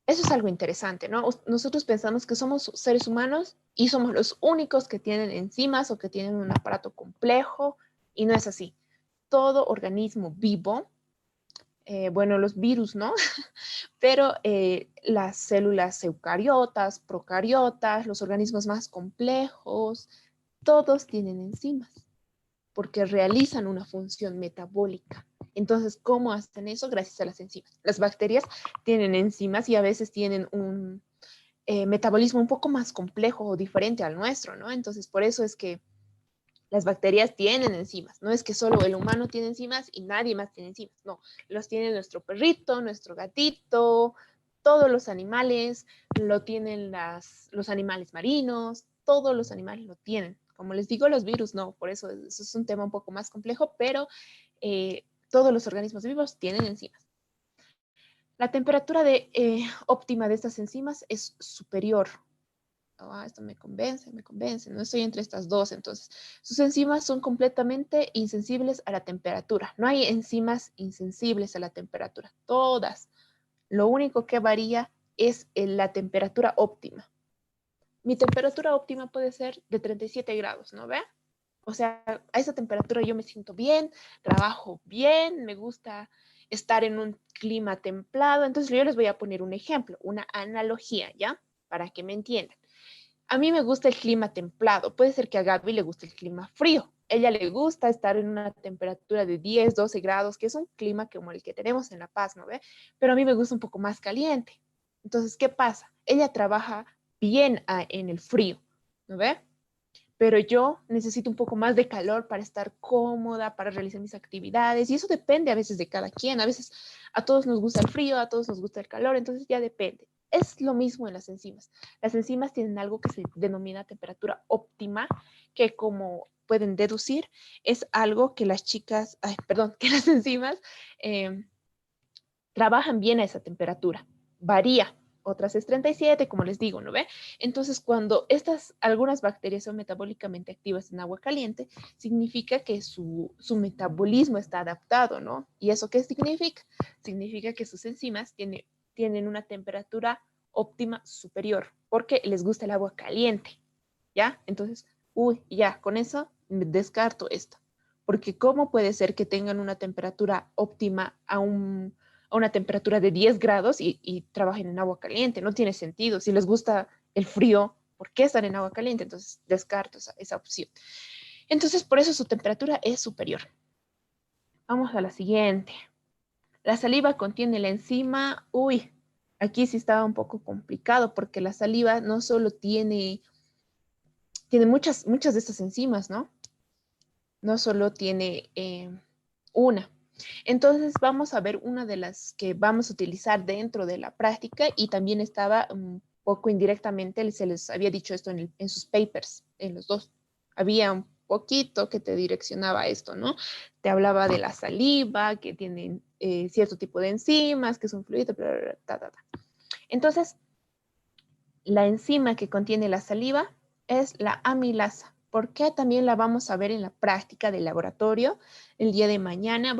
Eso es algo interesante, ¿no? Nosotros pensamos que somos seres humanos y somos los únicos que tienen enzimas o que tienen un aparato complejo, y no es así. Todo organismo vivo, bueno, los virus, ¿no? Pero las células eucariotas, procariotas, los organismos más complejos, todos tienen enzimas porque realizan una función metabólica. Entonces, ¿cómo hacen eso? Gracias a las enzimas. Las bacterias tienen enzimas y a veces tienen un metabolismo un poco más complejo o diferente al nuestro, ¿no? Entonces, por eso es que las bacterias tienen enzimas. No es que solo el humano tiene enzimas y nadie más tiene enzimas. No, los tiene nuestro perrito, nuestro gatito, todos los animales, lo tienen los animales marinos, todos los animales lo tienen. Como les digo, los virus no, por eso es un tema un poco más complejo, pero todos los organismos vivos tienen enzimas. La temperatura óptima de estas enzimas es superior. Esto me convence, no estoy entre estas dos. Entonces, sus enzimas son completamente insensibles a la temperatura. No hay enzimas insensibles a la temperatura, todas. Lo único que varía es la temperatura óptima. Mi temperatura óptima puede ser de 37 grados, ¿no ve? O sea, a esa temperatura yo me siento bien, trabajo bien, me gusta estar en un clima templado. Entonces, yo les voy a poner un ejemplo, una analogía, ¿ya? Para que me entiendan. A mí me gusta el clima templado. Puede ser que a Gaby le guste el clima frío. Ella le gusta estar en una temperatura de 10, 12 grados, que es un clima como el que tenemos en La Paz, ¿no ve? Pero a mí me gusta un poco más caliente. Entonces, ¿qué pasa? Ella trabaja bien en el frío, ¿no ve? Pero yo necesito un poco más de calor para estar cómoda, para realizar mis actividades. Y eso depende a veces de cada quien. A veces a todos nos gusta el frío, a todos nos gusta el calor, entonces ya depende. Es lo mismo en las enzimas. Las enzimas tienen algo que se denomina temperatura óptima, que como pueden deducir, es algo que las que las enzimas trabajan bien a esa temperatura. Varía. Otras es 37, como les digo, ¿no ve? Entonces, cuando algunas bacterias son metabólicamente activas en agua caliente, significa que su metabolismo está adaptado, ¿no? ¿Y eso qué significa? Significa que sus enzimas tienen una temperatura óptima superior, porque les gusta el agua caliente, ¿ya? Entonces, ya, con eso descarto esto. Porque ¿cómo puede ser que tengan una temperatura óptima a una temperatura de 10 grados y trabajen en agua caliente? No tiene sentido. Si les gusta el frío, ¿por qué están en agua caliente? Entonces, descarto esa opción. Entonces, por eso su temperatura es superior. Vamos a la siguiente. La saliva contiene la enzima. Aquí sí estaba un poco complicado porque la saliva no solo tiene muchas de estas enzimas, ¿no? No solo tiene una. Entonces vamos a ver una de las que vamos a utilizar dentro de la práctica y también estaba un poco indirectamente, se les había dicho esto en sus papers, en los dos. Había un poquito que te direccionaba a esto, ¿no? Te hablaba de la saliva, que tienen cierto tipo de enzimas, que es un fluido, bla, bla, bla, Entonces, la enzima que contiene la saliva es la amilasa. ¿Por qué? También la vamos a ver en la práctica del laboratorio. El día de mañana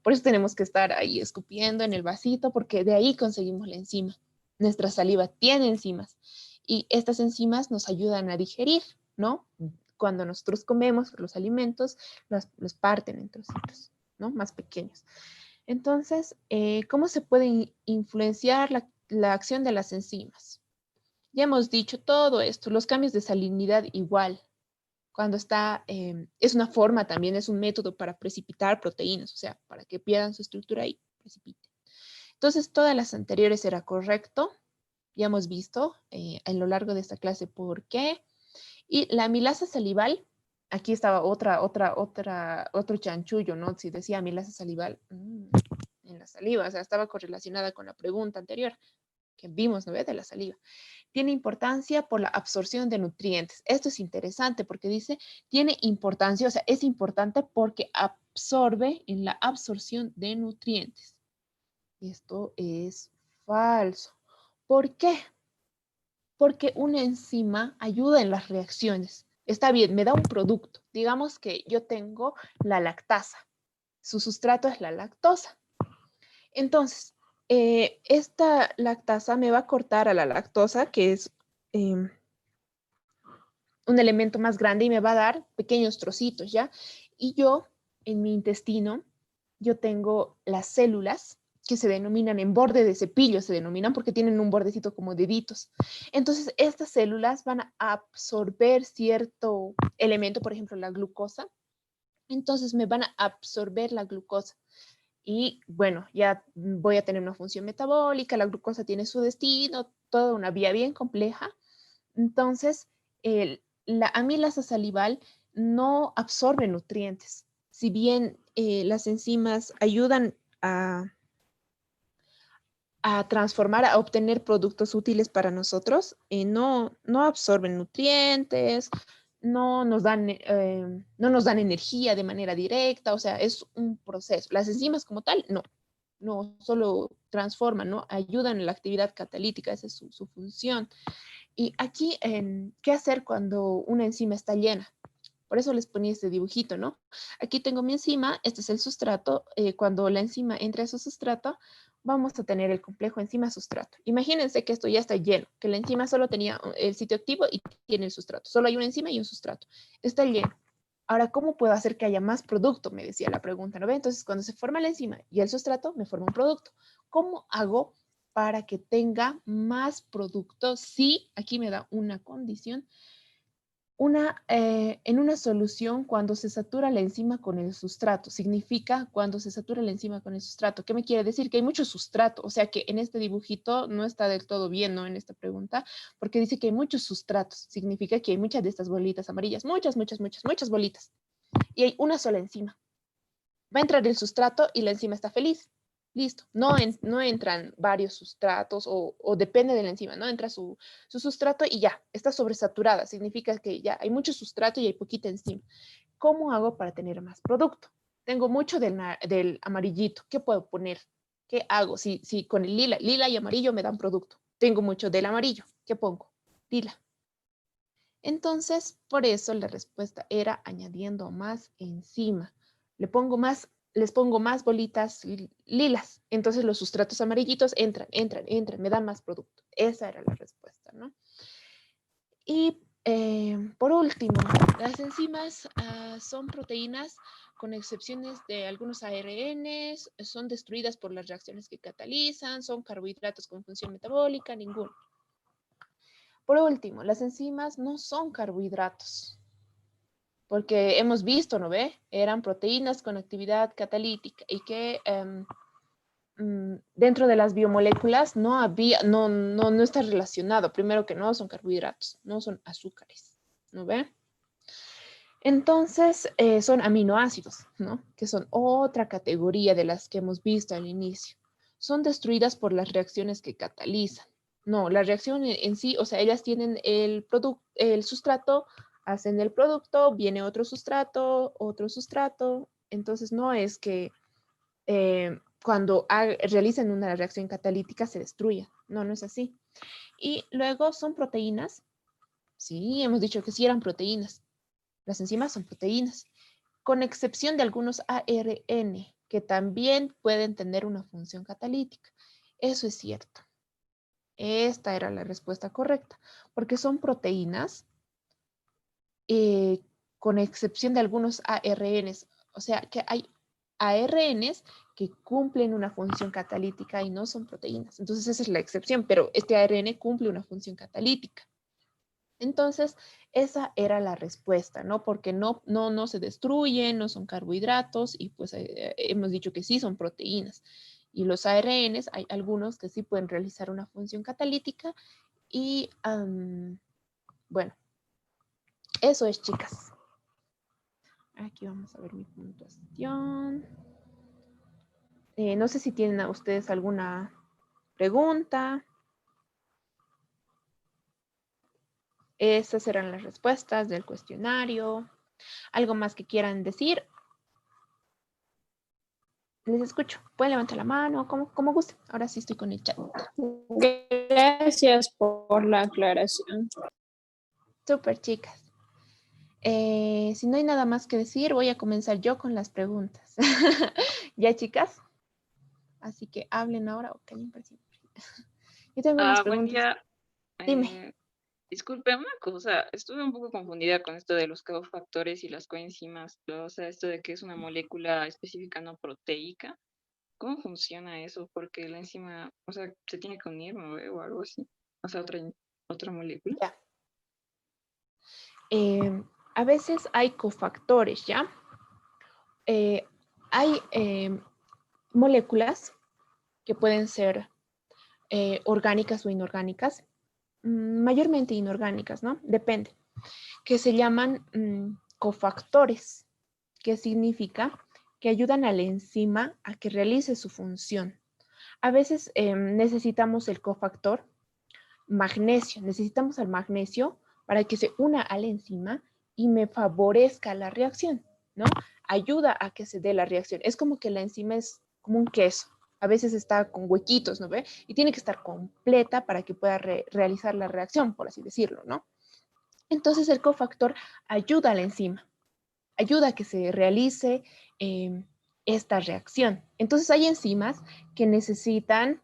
por eso tenemos que estar ahí escupiendo en el vasito, porque de ahí conseguimos la enzima. Nuestra saliva tiene enzimas y estas enzimas nos ayudan a digerir, ¿no? Cuando nosotros comemos los alimentos, los parten en trocitos, ¿no? Más pequeños. Entonces, ¿cómo se puede influenciar la acción de las enzimas? Ya hemos dicho todo esto, los cambios de salinidad igual. Cuando es una forma también, es un método para precipitar proteínas, o sea, para que pierdan su estructura y precipiten. Entonces, todas las anteriores era correcto. Ya hemos visto a lo largo de esta clase por qué. Y la amilasa salival, aquí estaba otro chanchullo, ¿no? Si decía amilasa salival, en la saliva, o sea, estaba correlacionada con la pregunta anterior que vimos, ¿no ve? De la saliva. Tiene importancia por la absorción de nutrientes. Esto es interesante porque dice, tiene importancia, o sea, es importante porque absorbe en la absorción de nutrientes. Esto es falso. ¿Por qué? Porque una enzima ayuda en las reacciones. Está bien, me da un producto. Digamos que yo tengo la lactasa. Su sustrato es la lactosa. Entonces, esta lactasa me va a cortar a la lactosa, que es un elemento más grande, y me va a dar pequeños trocitos, ¿ya? Y yo, en mi intestino, yo tengo las células que se denominan en borde de cepillo, se denominan porque tienen un bordecito como deditos. Entonces, estas células van a absorber cierto elemento, por ejemplo, la glucosa. Entonces, me van a absorber la glucosa. Y bueno, ya voy a tener una función metabólica, la glucosa tiene su destino, toda una vía bien compleja. Entonces, la amilasa salival no absorbe nutrientes. Si bien las enzimas ayudan a transformar, a obtener productos útiles para nosotros, no absorben nutrientes, no nos dan energía de manera directa, o sea, es un proceso. Las enzimas como tal, no solo transforman, ¿no? Ayudan en la actividad catalítica, esa es su función. Y aquí, ¿qué hacer cuando una enzima está llena? Por eso les ponía este dibujito, ¿no? Aquí tengo mi enzima, este es el sustrato. Cuando la enzima entra a su sustrato, vamos a tener el complejo enzima-sustrato. Imagínense que esto ya está lleno, que la enzima solo tenía el sitio activo y tiene el sustrato. Solo hay una enzima y un sustrato. Está lleno. Ahora, ¿cómo puedo hacer que haya más producto? Me decía la pregunta, ¿no ve? Entonces, cuando se forma la enzima y el sustrato, me forma un producto. ¿Cómo hago para que tenga más producto? Sí, aquí me da una condición. En una solución, cuando se satura la enzima con el sustrato, significa cuando se satura la enzima con el sustrato. ¿Qué me quiere decir? Que hay mucho sustrato, o sea que en este dibujito no está del todo bien, ¿no? En esta pregunta, porque dice que hay muchos sustratos, significa que hay muchas de estas bolitas amarillas, muchas bolitas, y hay una sola enzima. Va a entrar el sustrato y la enzima está feliz. Listo. No entran varios sustratos o depende de la enzima, ¿no? Entra su sustrato y ya, está sobresaturada. Significa que ya hay mucho sustrato y hay poquita enzima. ¿Cómo hago para tener más producto? Tengo mucho del amarillito. ¿Qué puedo poner? ¿Qué hago? Si con el lila y amarillo me dan producto. Tengo mucho del amarillo. ¿Qué pongo? Lila. Entonces, por eso la respuesta era añadiendo más enzima. Les pongo más bolitas lilas. Entonces los sustratos amarillitos entran, me dan más producto. Esa era la respuesta, ¿no? Y por último, las enzimas son proteínas con excepciones de algunos ARNs, son destruidas por las reacciones que catalizan, son carbohidratos con función metabólica, ninguno. Por último, las enzimas no son carbohidratos. Porque hemos visto, ¿no ve? Eran proteínas con actividad catalítica y que dentro de las biomoléculas no está relacionado. Primero que no son carbohidratos, no son azúcares, ¿no ve? Entonces, son aminoácidos, ¿no? Que son otra categoría de las que hemos visto al inicio. Son destruidas por las reacciones que catalizan. No, la reacción en sí, o sea, ellas tienen el sustrato, hacen el producto, viene otro sustrato, entonces no es que cuando realizan una reacción catalítica se destruya, no es así. Y luego son proteínas, sí, hemos dicho que sí eran proteínas, las enzimas son proteínas, con excepción de algunos ARN, que también pueden tener una función catalítica. Eso es cierto. Esta era la respuesta correcta, porque son proteínas con excepción de algunos ARNs. O sea, que hay ARNs que cumplen una función catalítica y no son proteínas. Entonces, esa es la excepción, pero este ARN cumple una función catalítica. Entonces, esa era la respuesta, ¿no? Porque no se destruyen, no son carbohidratos y pues hemos dicho que sí son proteínas. Y los ARNs, hay algunos que sí pueden realizar una función catalítica y bueno, eso es, chicas. Aquí vamos a ver mi puntuación. No sé si tienen a ustedes alguna pregunta. Esas serán las respuestas del cuestionario. ¿Algo más que quieran decir? Les escucho. Pueden levantar la mano, como gusten. Ahora sí estoy con el chat. Gracias por la aclaración. Súper, chicas. Si no hay nada más que decir, voy a comenzar yo con las preguntas. ¿Ya, chicas? Así que hablen ahora o callen para siempre. Yo tengo unas Buen preguntas. día. Dime. Disculpe, una cosa, estuve un poco confundida con esto de los cofactores y las coenzimas, o sea, esto de que es una molécula específica no proteica. ¿Cómo funciona eso? Porque la enzima, o sea, se tiene que unir, ¿no? O algo así. O sea, otra molécula. Ya. A veces hay cofactores, ¿ya? Hay moléculas que pueden ser orgánicas o inorgánicas, mayormente inorgánicas, ¿no? Depende, que se llaman cofactores, que significa que ayudan a la enzima a que realice su función. A veces necesitamos el cofactor magnesio, necesitamos al magnesio para que se una a la enzima y me favorezca la reacción, ¿no? Ayuda a que se dé la reacción. Es como que la enzima es como un queso. A veces está con huequitos, ¿no ve? Y tiene que estar completa para que pueda realizar la reacción, por así decirlo, ¿no? Entonces el cofactor ayuda a la enzima, ayuda a que se realice esta reacción. Entonces hay enzimas que necesitan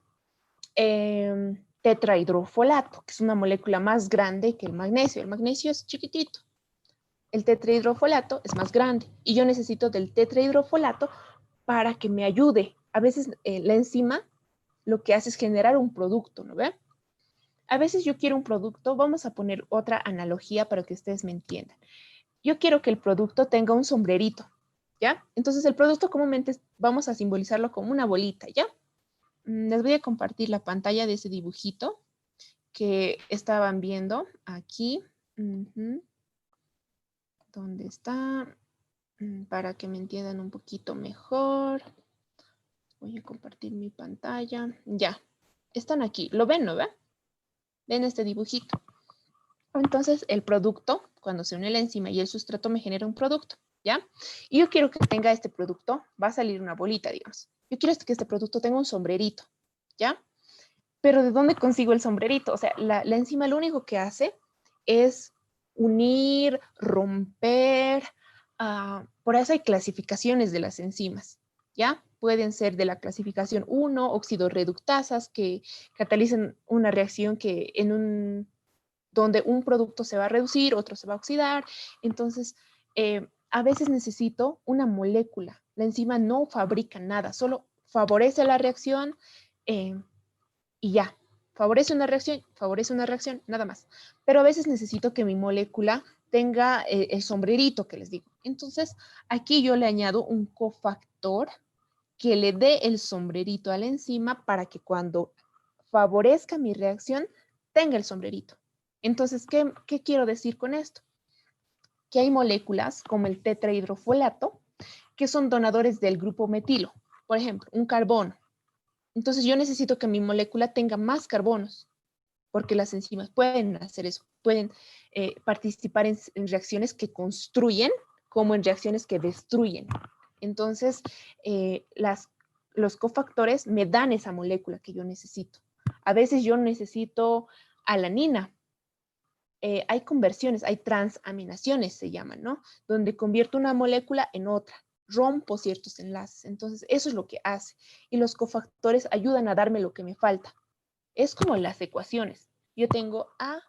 tetrahidrofolato, que es una molécula más grande que el magnesio. El magnesio es chiquitito. El tetrahidrofolato es más grande y yo necesito del tetrahidrofolato para que me ayude. A veces la enzima lo que hace es generar un producto, ¿no ve? A veces yo quiero un producto, vamos a poner otra analogía para que ustedes me entiendan. Yo quiero que el producto tenga un sombrerito, ¿ya? Entonces el producto comúnmente vamos a simbolizarlo como una bolita, ¿ya? Les voy a compartir la pantalla de ese dibujito que estaban viendo aquí. ¿Dónde está? Para que me entiendan un poquito mejor. Voy a compartir mi pantalla. Ya, están aquí. ¿Lo ven, no ven? ¿Ven este dibujito? Entonces, el producto, cuando se une la enzima y el sustrato, me genera un producto, ¿ya? Y yo quiero que tenga este producto, va a salir una bolita, digamos. Yo quiero que este producto tenga un sombrerito, ¿ya? Pero ¿de dónde consigo el sombrerito? O sea, la enzima lo único que hace es unir, romper. Por eso hay clasificaciones de las enzimas, ¿ya? Pueden ser de la clasificación 1, oxidorreductasas, que catalizan una reacción que donde un producto se va a reducir, otro se va a oxidar. Entonces, a veces necesito una molécula. La enzima no fabrica nada, solo favorece la reacción y ya. Favorece una reacción, nada más. Pero a veces necesito que mi molécula tenga el sombrerito que les digo. Entonces, aquí yo le añado un cofactor que le dé el sombrerito a la enzima para que cuando favorezca mi reacción, tenga el sombrerito. Entonces, ¿qué quiero decir con esto? Que hay moléculas como el tetrahidrofolato que son donadores del grupo metilo. Por ejemplo, un carbono. Entonces, yo necesito que mi molécula tenga más carbonos, porque las enzimas pueden hacer eso, pueden participar en reacciones que construyen como en reacciones que destruyen. Entonces, los cofactores me dan esa molécula que yo necesito. A veces yo necesito alanina. Hay conversiones, hay transaminaciones, se llaman, ¿no? Donde convierto una molécula en otra, rompo ciertos enlaces. Entonces, eso es lo que hace. Y los cofactores ayudan a darme lo que me falta. Es como las ecuaciones. Yo tengo A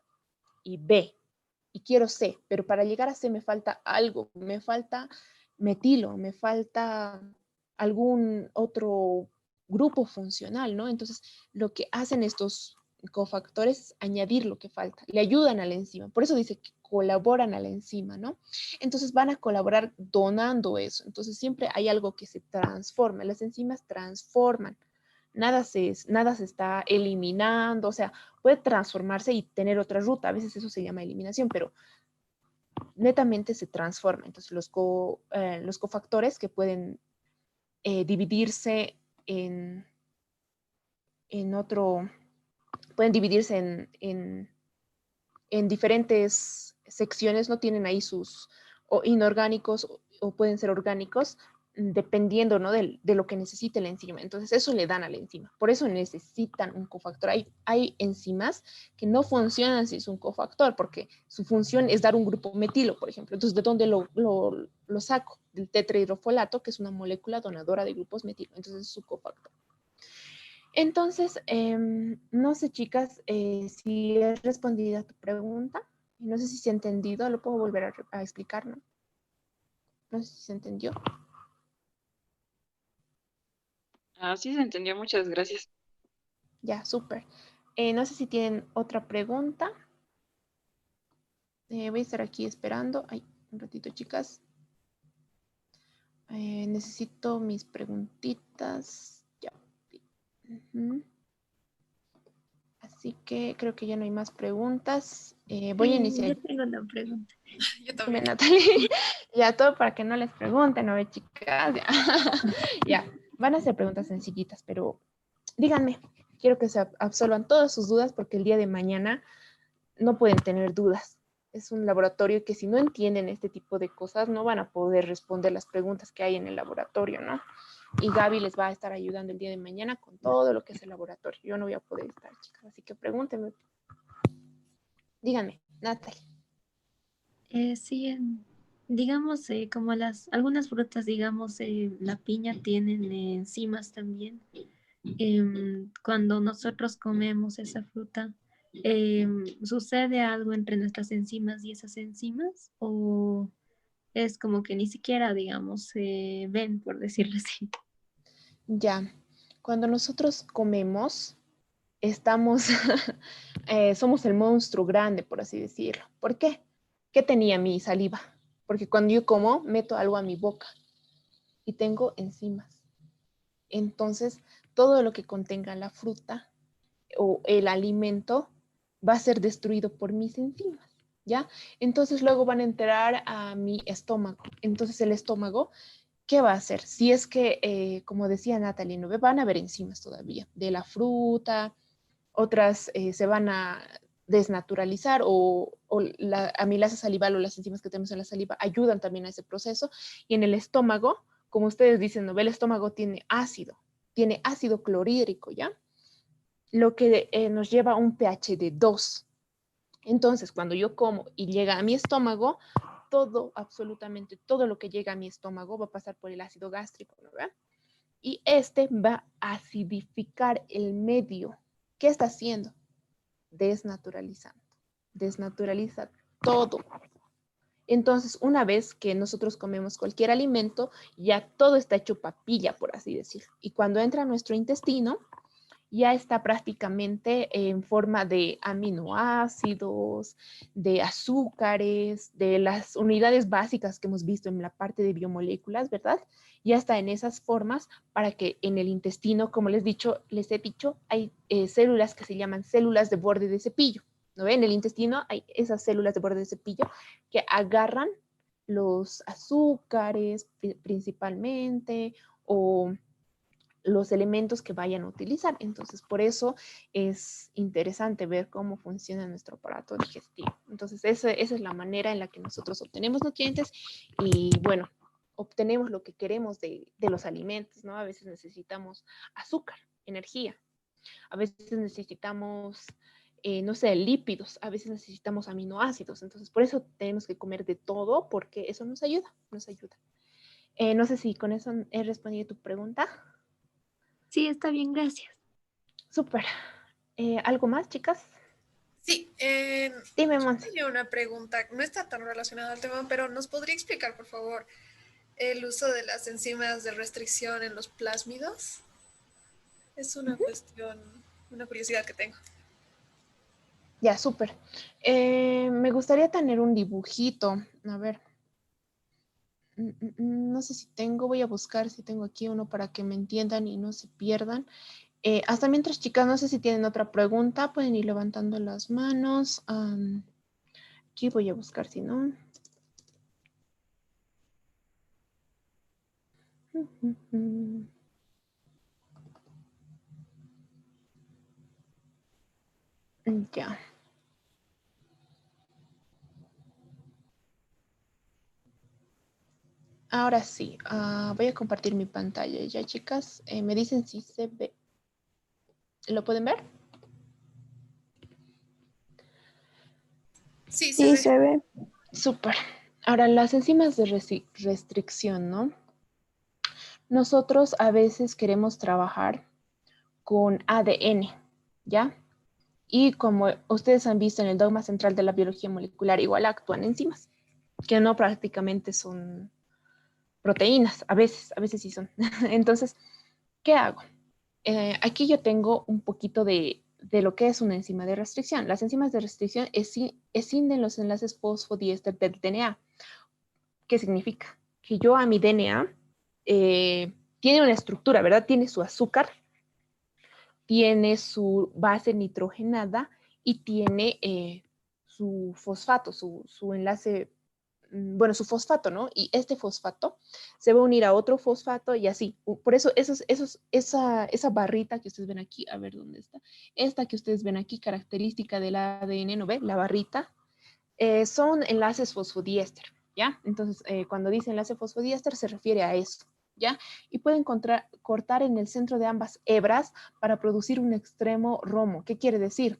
y B y quiero C, pero para llegar a C me falta algo, me falta metilo, me falta algún otro grupo funcional, ¿no? Entonces, lo que hacen estos cofactores es añadir lo que falta, le ayudan a la enzima, por eso dice que colaboran a la enzima, ¿no? Entonces van a colaborar donando eso, entonces siempre hay algo que se transforma, las enzimas transforman, nada se está eliminando, o sea, puede transformarse y tener otra ruta, a veces eso se llama eliminación, pero netamente se transforma. Entonces los cofactores que pueden dividirse en otro, pueden dividirse en diferentes secciones, no tienen ahí sus inorgánicos o pueden ser orgánicos, dependiendo, ¿no?, de lo que necesite la enzima. Entonces eso le dan a la enzima. Por eso necesitan un cofactor. Hay enzimas que no funcionan si es un cofactor, porque su función es dar un grupo metilo, por ejemplo. Entonces, ¿de dónde lo saco? Del tetrahidrofolato, que es una molécula donadora de grupos metilo. Entonces es su cofactor. Entonces, no sé, chicas, si he respondido a tu pregunta. No sé si se ha entendido. Lo puedo volver a explicar, ¿no? No sé si se entendió. Sí se entendió, muchas gracias. Ya, súper. No sé si tienen otra pregunta. Voy a estar aquí esperando. Ay, un ratito, chicas. Necesito mis preguntitas. Ya. Así que creo que ya no hay más preguntas. Voy a iniciar. Yo tengo una pregunta. Yo también. Natalie. Ya, todo para que no les pregunten, ¿no ve, chicas? Ya. Ya, van a ser preguntas sencillitas, pero díganme, quiero que se absolvan todas sus dudas porque el día de mañana no pueden tener dudas. Es un laboratorio que si no entienden este tipo de cosas no van a poder responder las preguntas que hay en el laboratorio, ¿no? Y Gaby les va a estar ayudando el día de mañana con todo lo que es el laboratorio. Yo no voy a poder estar, chicas, así que pregúntenme. Díganme, Natalie. Sí, digamos, como algunas frutas, digamos, la piña tienen enzimas también. Cuando nosotros comemos esa fruta, ¿sucede algo entre nuestras enzimas y esas enzimas? ¿O es como que ni siquiera, digamos, se ven, por decirlo así? Ya, cuando nosotros comemos, estamos, somos el monstruo grande, por así decirlo. ¿Por qué? ¿Qué tenía mi saliva? Porque cuando yo como, meto algo a mi boca y tengo enzimas. Entonces, todo lo que contenga la fruta o el alimento va a ser destruido por mis enzimas, ¿ya? Entonces, luego van a entrar a mi estómago. Entonces, el estómago, ¿qué va a hacer? Si es que, como decía Natalie, ¿no? Van a haber enzimas todavía de la fruta, otras se van a desnaturalizar o la amilasa salival o las enzimas que tenemos en la saliva ayudan también a ese proceso. Y en el estómago, como ustedes dicen, ¿no? El estómago tiene ácido clorhídrico, ¿ya? Lo que nos lleva a un pH de 2. Entonces, cuando yo como y llega a mi estómago, todo, absolutamente todo lo que llega a mi estómago va a pasar por el ácido gástrico, ¿no? ¿Verdad? Y este va a acidificar el medio. ¿Qué está haciendo? Desnaturalizando. Desnaturaliza todo. Entonces, una vez que nosotros comemos cualquier alimento, ya todo está hecho papilla, por así decirlo. Y cuando entra a nuestro intestino, ya está prácticamente en forma de aminoácidos, de azúcares, de las unidades básicas que hemos visto en la parte de biomoléculas, ¿verdad? Ya está en esas formas para que en el intestino, como les he dicho, hay células que se llaman células de borde de cepillo, ¿no ven? En el intestino hay esas células de borde de cepillo que agarran los azúcares principalmente o los elementos que vayan a utilizar. Entonces, por eso es interesante ver cómo funciona nuestro aparato digestivo. Entonces, esa es la manera en la que nosotros obtenemos nutrientes y, bueno, obtenemos lo que queremos de los alimentos, ¿no? A veces necesitamos azúcar, energía. A veces necesitamos, no sé, lípidos. A veces necesitamos aminoácidos. Entonces, por eso tenemos que comer de todo porque eso nos ayuda, nos ayuda. No sé si con eso he respondido tu pregunta. Sí, está bien, gracias. Súper. ¿Algo más, chicas? Sí, dime, Monse. Tenía una pregunta, no está tan relacionada al tema, pero ¿nos podría explicar, por favor, el uso de las enzimas de restricción en los plásmidos? Es una cuestión, una curiosidad que tengo. Ya, súper. Me gustaría tener un dibujito. A ver. No sé si tengo, voy a buscar si tengo aquí uno para que me entiendan y no se pierdan. Hasta mientras, chicas, no sé si tienen otra pregunta, pueden ir levantando las manos. Aquí voy a buscar, si no. Ya. Ahora sí, voy a compartir mi pantalla. Ya, chicas, me dicen si se ve. ¿Lo pueden ver? Sí, Sí, se ve. Súper. Ahora, las enzimas de restricción, ¿no? Nosotros a veces queremos trabajar con ADN, ¿ya? Y como ustedes han visto en el dogma central de la biología molecular, igual actúan enzimas, que no prácticamente son proteínas, a veces sí son. Entonces, ¿qué hago? Aquí yo tengo un poquito de lo que es una enzima de restricción. Las enzimas de restricción escinden los enlaces fosfodiéster del DNA. ¿Qué significa? Que yo a mi DNA tiene una estructura, ¿verdad? Tiene su azúcar, tiene su base nitrogenada y tiene su fosfato, su enlace, bueno, su fosfato, ¿no? Y este fosfato se va a unir a otro fosfato y así. Por eso esa barrita que ustedes ven aquí, a ver dónde está, esta que ustedes ven aquí, característica del ADN, ¿no ve? La barrita, son enlaces fosfodiéster, ¿ya? Entonces, cuando dice enlace fosfodiéster se refiere a eso, ¿ya? Y pueden cortar en el centro de ambas hebras para producir un extremo romo. ¿Qué quiere decir?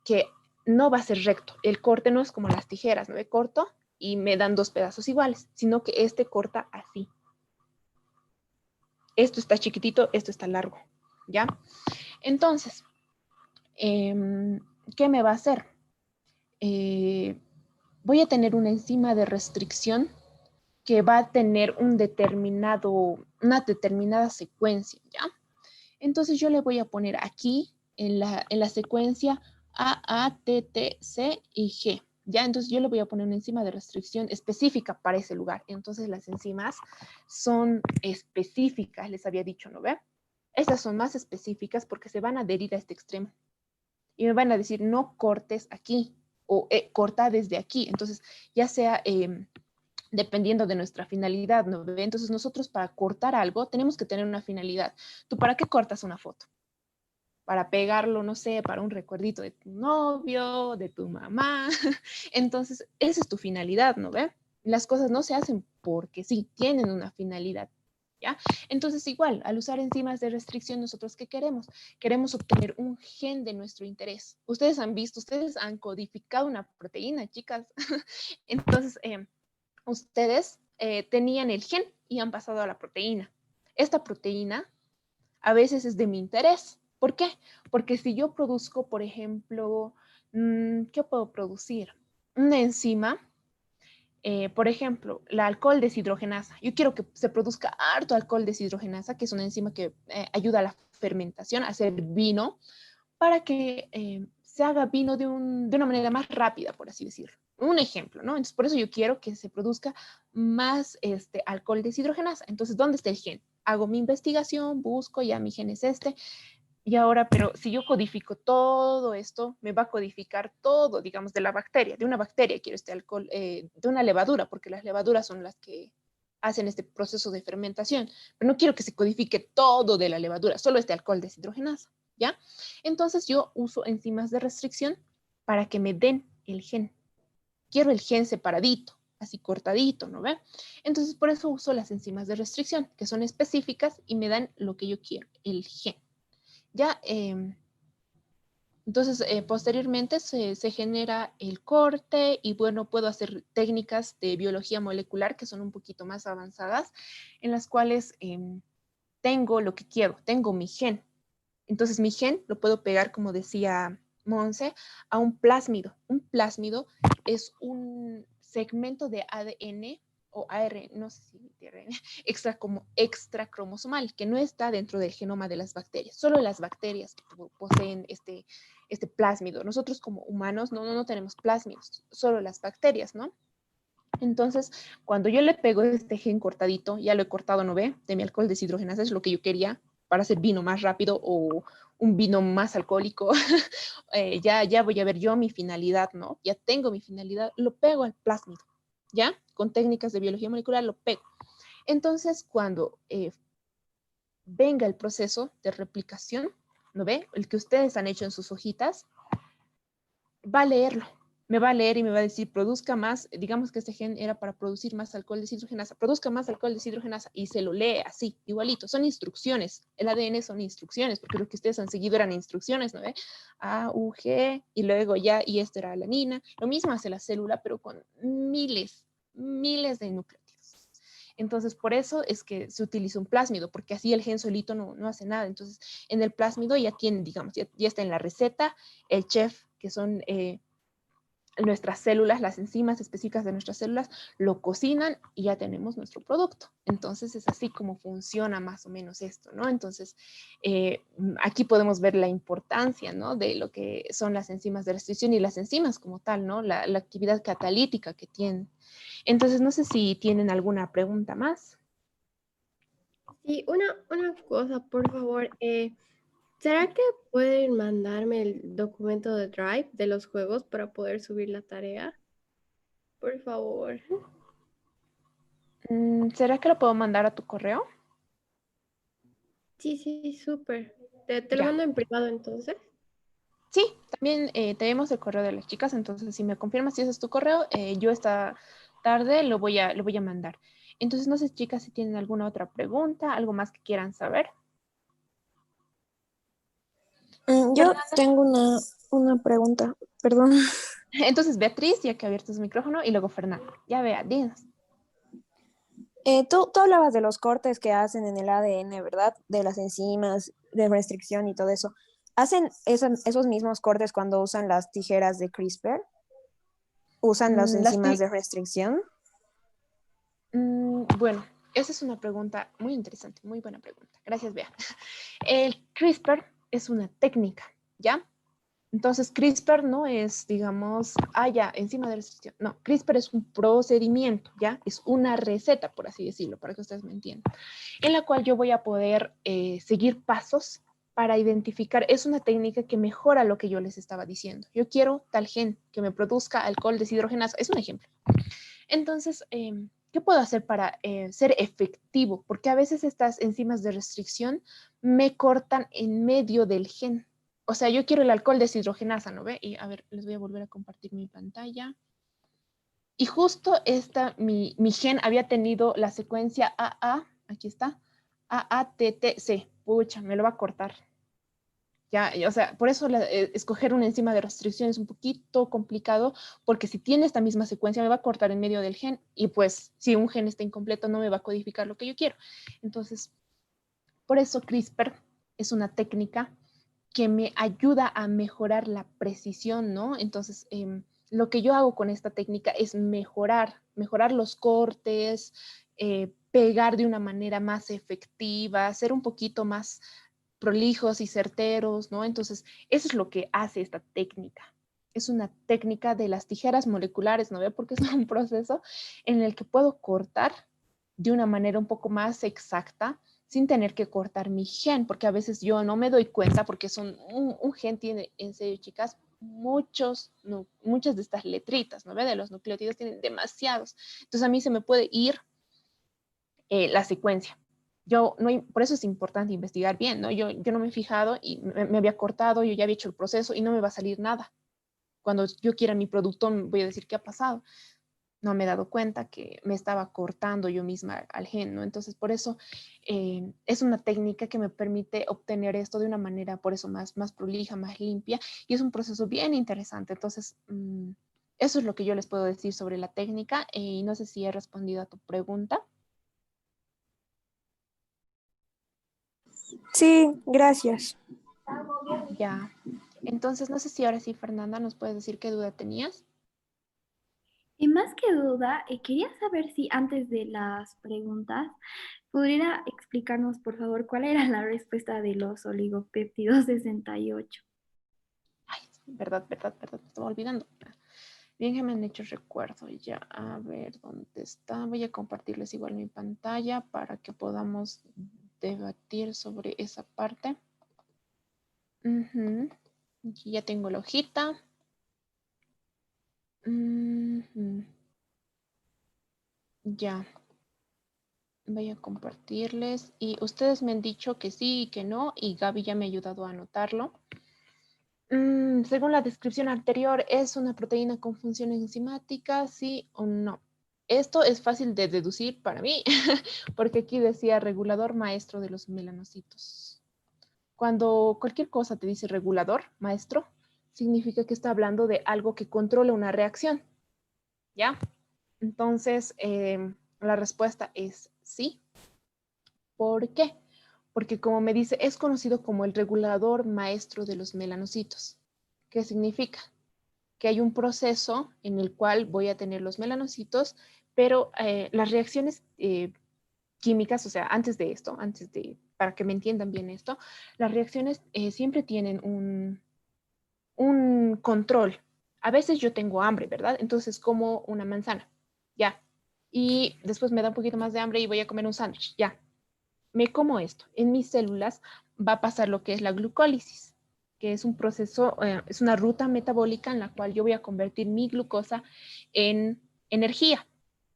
Que no va a ser recto. El corte no es como las tijeras, ¿no? Corto y me dan dos pedazos iguales, sino que este corta así. Esto está chiquitito, esto está largo, ¿ya? Entonces, ¿qué me va a hacer? Voy a tener una enzima de restricción que va a tener una determinada secuencia, ¿ya? Entonces yo le voy a poner aquí en la secuencia A, T, T, C y G, ¿ya? Entonces yo le voy a poner una enzima de restricción específica para ese lugar. Entonces las enzimas son específicas, les había dicho, ¿no ve? Estas son más específicas porque se van a adherir a este extremo. Y me van a decir, no cortes aquí o corta desde aquí. Entonces, ya sea dependiendo de nuestra finalidad, ¿no ve? Entonces, nosotros para cortar algo tenemos que tener una finalidad. ¿Tú para qué cortas una foto? Para pegarlo, no sé, para un recuerdito de tu novio, de tu mamá. Entonces, esa es tu finalidad, ¿no ve? Las cosas no se hacen porque sí, tienen una finalidad. ¿Ya? Entonces, igual, al usar enzimas de restricción, ¿nosotros qué queremos? Queremos obtener un gen de nuestro interés. Ustedes han visto, ustedes han codificado una proteína, chicas. Entonces, ustedes tenían el gen y han pasado a la proteína. Esta proteína a veces es de mi interés. ¿Por qué? Porque si yo produzco, por ejemplo, ¿qué puedo producir? Una enzima, por ejemplo, la alcohol deshidrogenasa. Yo quiero que se produzca harto alcohol deshidrogenasa, que es una enzima que ayuda a la fermentación, a hacer vino, para que se haga vino de una manera más rápida, por así decirlo. Un ejemplo, ¿no? Entonces, por eso yo quiero que se produzca más alcohol deshidrogenasa. Entonces, ¿dónde está el gen? Hago mi investigación, busco, ya mi gen es este, y ahora, pero si yo codifico todo esto, me va a codificar todo, digamos, de la bacteria, de una bacteria, quiero este alcohol, de una levadura, porque las levaduras son las que hacen este proceso de fermentación, pero no quiero que se codifique todo de la levadura, solo este alcohol deshidrogenasa, ¿ya? Entonces yo uso enzimas de restricción para que me den el gen. Quiero el gen separadito, así cortadito, ¿no ve? Entonces por eso uso las enzimas de restricción, que son específicas y me dan lo que yo quiero, el gen. Ya, entonces posteriormente se genera el corte y bueno, puedo hacer técnicas de biología molecular que son un poquito más avanzadas, en las cuales tengo lo que quiero, tengo mi gen. Entonces mi gen lo puedo pegar, como decía Monse, a un plásmido. Un plásmido es un segmento de ADN o ARN, no sé si ARN, extracromosomal, que no está dentro del genoma de las bacterias. Solo las bacterias poseen este plásmido. Nosotros como humanos no tenemos plásmidos, solo las bacterias, ¿no? Entonces, cuando yo le pego este gen cortadito, ya lo he cortado, ¿no ve? De mi alcohol deshidrogenasa, es lo que yo quería para hacer vino más rápido o un vino más alcohólico. Ya voy a ver yo mi finalidad, ¿no? Ya tengo mi finalidad, lo pego al plásmido, ¿ya? Con técnicas de biología molecular lo pego. Entonces, cuando venga el proceso de replicación, ¿no ve? El que ustedes han hecho en sus hojitas, va a leerlo. Me va a leer y me va a decir, produzca más, digamos que este gen era para producir más alcohol deshidrogenasa, produzca más alcohol deshidrogenasa, y se lo lee así, igualito. Son instrucciones. El ADN son instrucciones, porque lo que ustedes han seguido eran instrucciones, ¿no ve? A, U, G, y luego ya, y esto era alanina. Lo mismo hace la célula, pero con miles de nucleótidos. Entonces, por eso es que se utiliza un plásmido, porque así el gen solito no hace nada. Entonces, en el plásmido ya tienen, digamos, ya está en la receta, el chef, que son nuestras células, las enzimas específicas de nuestras células, lo cocinan y ya tenemos nuestro producto. Entonces, es así como funciona más o menos esto, ¿no? Entonces, aquí podemos ver la importancia, ¿no? De lo que son las enzimas de restricción y las enzimas como tal, ¿no? La actividad catalítica que tienen. Entonces, no sé si tienen alguna pregunta más. Sí, una cosa, por favor. ¿Será que pueden mandarme el documento de Drive de los juegos para poder subir la tarea? Por favor. ¿Será que lo puedo mandar a tu correo? Sí, súper. ¿Te lo Ya. mando en privado entonces? Sí, también tenemos el correo de las chicas, entonces si me confirmas si ese es tu correo, yo esta tarde lo voy a mandar. Entonces, no sé, chicas, si tienen alguna otra pregunta, algo más que quieran saber. Yo tengo una pregunta, perdón. Entonces, Beatriz, ya que ha abierto su micrófono, y luego Fernando. Ya vea, dinos. Tú hablabas de los cortes que hacen en el ADN, ¿verdad? De las enzimas, de restricción y todo eso. ¿Hacen esos mismos cortes cuando usan las tijeras de CRISPR? ¿Usan las enzimas de restricción? Bueno, esa es una pregunta muy interesante, muy buena pregunta. Gracias, Bea. El CRISPR es una técnica, ¿ya? Entonces, CRISPR no es, digamos, ya, enzima de restricción. No, CRISPR es un procedimiento, ¿ya? Es una receta, por así decirlo, para que ustedes me entiendan, en la cual yo voy a poder seguir pasos para identificar. Es una técnica que mejora lo que yo les estaba diciendo. Yo quiero tal gen que me produzca alcohol deshidrogenasa. Es un ejemplo. Entonces, ¿qué puedo hacer para ser efectivo? Porque a veces estas enzimas de restricción me cortan en medio del gen. O sea, yo quiero el alcohol deshidrogenasa, ¿no ve? Y a ver, les voy a volver a compartir mi pantalla. Y justo mi gen había tenido la secuencia AA, aquí está, AATTC. Pucha, me lo va a cortar. Ya, o sea, por eso escoger una enzima de restricción es un poquito complicado, porque si tiene esta misma secuencia me va a cortar en medio del gen y pues si un gen está incompleto no me va a codificar lo que yo quiero. Entonces, por eso CRISPR es una técnica que me ayuda a mejorar la precisión, ¿no? Entonces, lo que yo hago con esta técnica es mejorar los cortes, pegar de una manera más efectiva, ser un poquito más prolijos y certeros, ¿no? Entonces, eso es lo que hace esta técnica. Es una técnica de las tijeras moleculares, ¿no ve? Porque es un proceso en el que puedo cortar de una manera un poco más exacta sin tener que cortar mi gen, porque a veces yo no me doy cuenta porque un gen tiene, en serio, chicas, muchas de estas letritas, ¿no ve? De los nucleótidos tienen demasiados. Entonces a mí se me puede ir la secuencia. Por eso es importante investigar bien, ¿no? Yo no me he fijado y me había cortado, yo ya había hecho el proceso y no me va a salir nada. Cuando yo quiera mi producto, voy a decir qué ha pasado. No me he dado cuenta que me estaba cortando yo misma al gen, ¿no? Entonces, por eso es una técnica que me permite obtener esto de una manera, por eso más prolija, más limpia, y es un proceso bien interesante. Entonces, eso es lo que yo les puedo decir sobre la técnica, y no sé si he respondido a tu pregunta. Sí, gracias. Ya. Entonces, no sé si ahora sí, Fernanda, nos puedes decir qué duda tenías. Y más que duda, quería saber si antes de las preguntas pudiera explicarnos, por favor, cuál era la respuesta de los oligopéptidos 68. Ay, verdad, me estaba olvidando. Bien que me han hecho recuerdo. Ya, a ver, ¿dónde está? Voy a compartirles igual mi pantalla para que podamos debatir sobre esa parte. Aquí ya tengo la hojita. Ya. Voy a compartirles. Y ustedes me han dicho que sí y que no, y Gaby ya me ha ayudado a anotarlo. Según la descripción anterior, ¿es una proteína con función enzimática, sí o no? Esto es fácil de deducir para mí, porque aquí decía regulador maestro de los melanocitos. Cuando cualquier cosa te dice regulador maestro, significa que está hablando de algo que controla una reacción, ¿ya? Entonces, la respuesta es sí. ¿Por qué? Porque como me dice, es conocido como el regulador maestro de los melanocitos. ¿Qué significa? Que hay un proceso en el cual voy a tener los melanocitos, pero las reacciones químicas, o sea, para que me entiendan bien esto, las reacciones siempre tienen un control. A veces yo tengo hambre, ¿verdad? Entonces como una manzana, ya. Y después me da un poquito más de hambre y voy a comer un sándwich, ya. Me como esto. En mis células va a pasar lo que es la glucólisis, que es un proceso, es una ruta metabólica en la cual yo voy a convertir mi glucosa en energía,